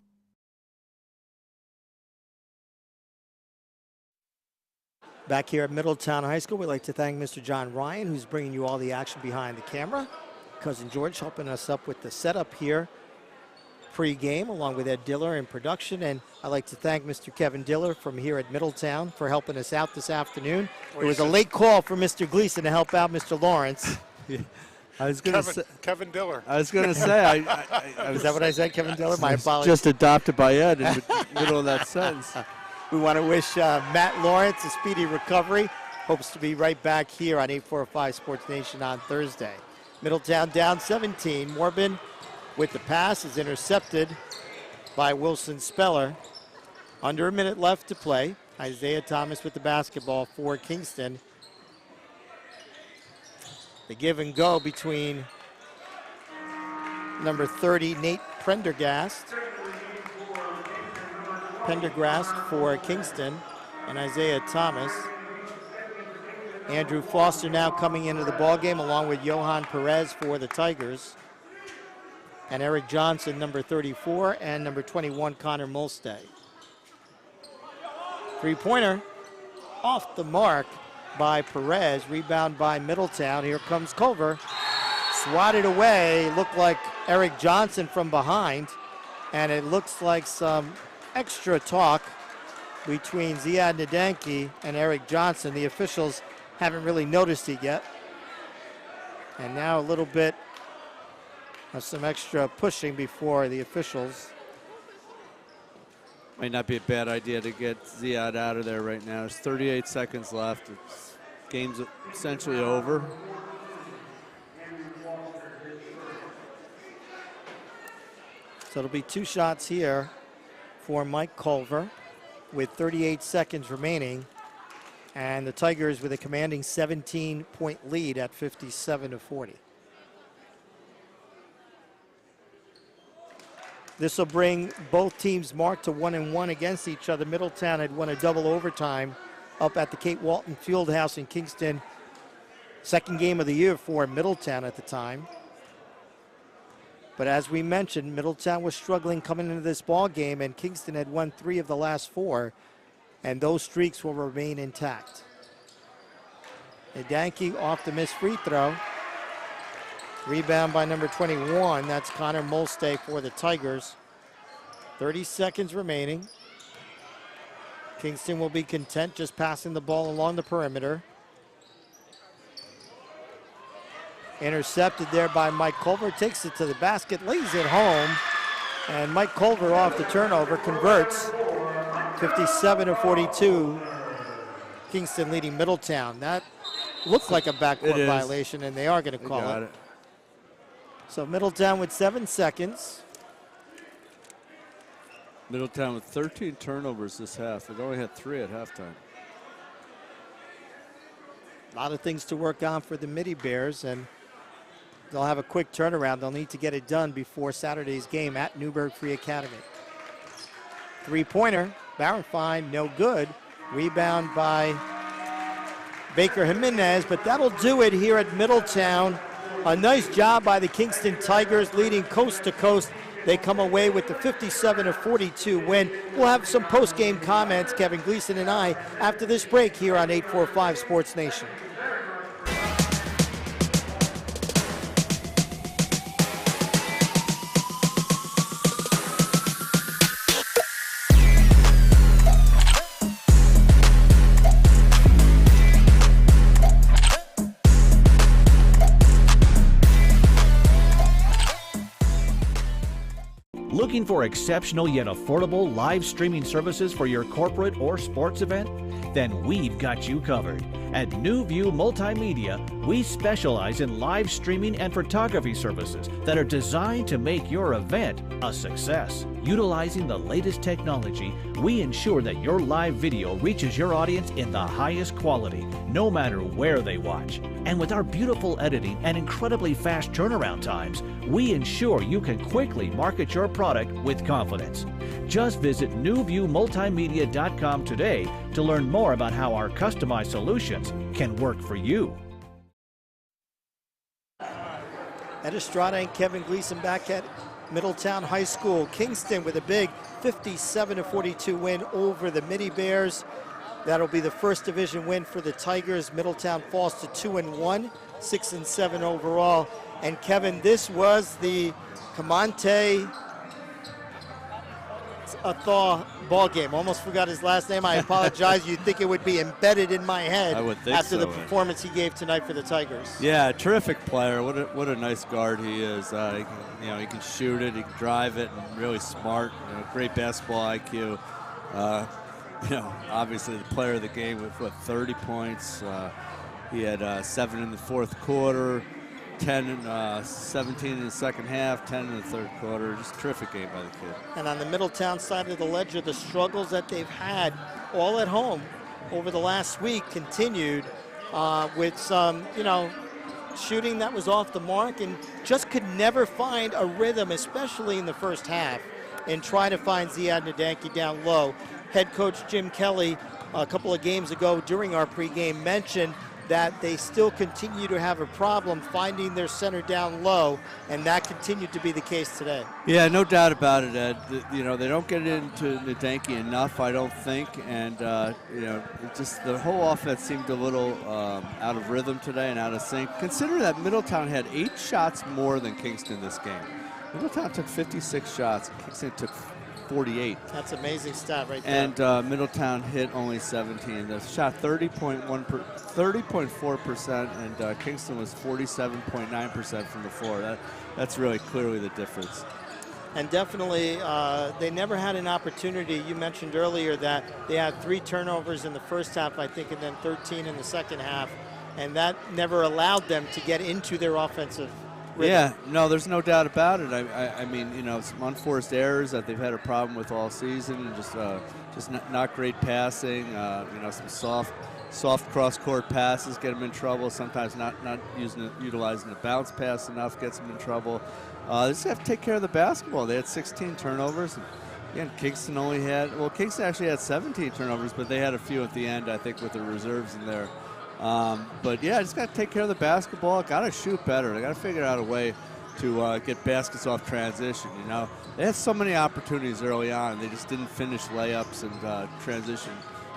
Back here at Middletown High School, we'd like to thank Mr. John Ryan, who's bringing you all the action behind the camera. Cousin George helping us up with the setup here pre-game, along with Ed Diller in production. And I'd like to thank Mr. Kevin Diller from here at Middletown for helping us out this afternoon. It was a late call for Mr. Gleason to help out Mr. Lawrence. I was going to say Kevin Diller. I was going to say I Is that what I said, Kevin Diller? My apologies. just adopted by Ed in the middle of that sentence. We want to wish Matt Lawrence a speedy recovery. Hopes to be right back here on 845 Sports Nation on Thursday. Middletown down 17. Morbin with the pass is intercepted by Wilson Speller. Under a minute left to play. Isaiah Thomas with the basketball for Kingston. The give and go between number 30, Nate Prendergast for Kingston, and Isaiah Thomas. Andrew Foster now coming into the ballgame along with Johan Perez for the Tigers. And Eric Johnson, number 34, and number 21, Connor Mulstay. Three-pointer off the mark by Perez, rebound by Middletown. Here comes Culver. Swatted away, looked like Eric Johnson from behind, and it looks like some extra talk between Ziad Nadanki and Eric Johnson. The officials haven't really noticed it yet. And now a little bit of some extra pushing before the officials. Might not be a bad idea to get Ziad out of there right now. There's 38 seconds left. Game's essentially over. So it'll be two shots here for Mike Culver with 38 seconds remaining, and the Tigers with a commanding 17-point lead at 57-40. This will bring both teams marked to 1-1 against each other. Middletown had won a double overtime up at the Kate Walton Fieldhouse in Kingston. Second game of the year for Middletown at the time. But as we mentioned, Middletown was struggling coming into this ball game, and Kingston had won 3 of the last 4, and those streaks will remain intact. Nadanki off the missed free throw. Rebound by number 21. That's Connor Mulstay for the Tigers. 30 seconds remaining. Kingston will be content just passing the ball along the perimeter. Intercepted there by Mike Culver. Takes it to the basket, lays it home. And Mike Culver off the turnover converts. 57-42. Kingston leading Middletown. That looked like a backcourt violation, and they are going to call it. So Middletown with 7 seconds. Middletown with 13 turnovers this half. They've only had 3 at halftime. A lot of things to work on for the Midi Bears, and they'll have a quick turnaround. They'll need to get it done before Saturday's game at Newburgh Free Academy. Three-pointer, Barenfine, no good. Rebound by Baker Jimenez, but that'll do it here at Middletown. A nice job by the Kingston Tigers, leading coast to coast. They come away with the 57-42 win. We'll have some post-game comments, Kevin Gleason and I, after this break here on 845 Sports Nation. Looking Looking for exceptional yet affordable live streaming services for your corporate or sports event? Then we've got you covered. At New View Multimedia, we specialize in live streaming and photography services that are designed to make your event a success. Utilizing the latest technology, we ensure that your live video reaches your audience in the highest quality, no matter where they watch. And with our beautiful editing and incredibly fast turnaround times, we ensure you can quickly market your product with confidence. Just visit newviewmultimedia.com today to learn more about how our customized solutions can work for you. Ed Estrada and Kevin Gleason back at Middletown High School. Kingston with a big 57-42 win over the Midi Bears. That'll be the first division win for the Tigers. Middletown falls to 2-1, 6-7 overall. And Kevin, this was the Kamante Athaw ball game. Almost forgot his last name. I apologize. You'd think it would be embedded in my head after the performance he gave tonight for the Tigers. Yeah, terrific player. What a nice guard he is. He can shoot it, he can drive it, and really smart. Great basketball IQ. Obviously the player of the game with 30 points. He had 7 in the fourth quarter. 17 in the second half, 10 in the third quarter. Just a terrific game by the kid. And on the Middletown side of the ledger, the struggles that they've had all at home over the last week continued with some, shooting that was off the mark and just could never find a rhythm, especially in the first half, and try to find Ziad Nadanki down low. Head coach Jim Kelly, a couple of games ago during our pregame, mentioned that they still continue to have a problem finding their center down low, and that continued to be the case today. Yeah, no doubt about it, Ed. They don't get into Nadanki enough, I don't think, and just the whole offense seemed a little out of rhythm today and out of sync. Consider that Middletown had 8 shots more than Kingston this game. Middletown took 56 shots, and Kingston took 48. That's an amazing stat right there. And Middletown hit only 17. They shot 30.4%, and Kingston was 47.9% from the floor. That's really clearly the difference. And definitely, they never had an opportunity. You mentioned earlier that they had 3 turnovers in the first half, I think, and then 13 in the second half, and that never allowed them to get into their offensive rhythm. Yeah, no, there's no doubt about it. I mean, some unforced errors that they've had a problem with all season, and just not great passing. Some soft cross-court passes get them in trouble. Sometimes not utilizing the bounce pass enough gets them in trouble. They just have to take care of the basketball. They had 16 turnovers. And Kingston Kingston actually had 17 turnovers, but they had a few at the end, I think, with the reserves in there. But yeah, just got to take care of the basketball. Got to shoot better. They got to figure out a way to get baskets off transition. They had so many opportunities early on, and they just didn't finish layups and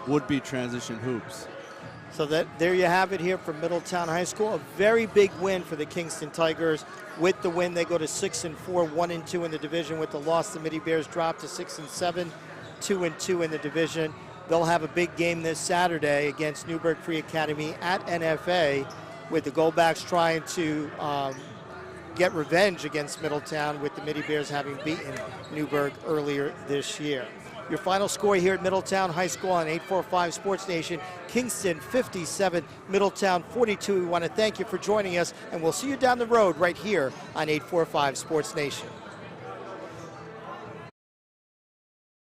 would-be transition hoops. So there you have it here from Middletown High School. A very big win for the Kingston Tigers. With the win, they go to 6-4, 1-2 in the division. With the loss, the Midi Bears drop to 6-7, 2-2 in the division. They'll have a big game this Saturday against Newburgh Free Academy at NFA, with the Goldbacks trying to get revenge against Middletown, with the Midi Bears having beaten Newburgh earlier this year. Your final score here at Middletown High School on 845 Sports Nation: Kingston 57, Middletown 42. We want to thank you for joining us, and we'll see you down the road right here on 845 Sports Nation.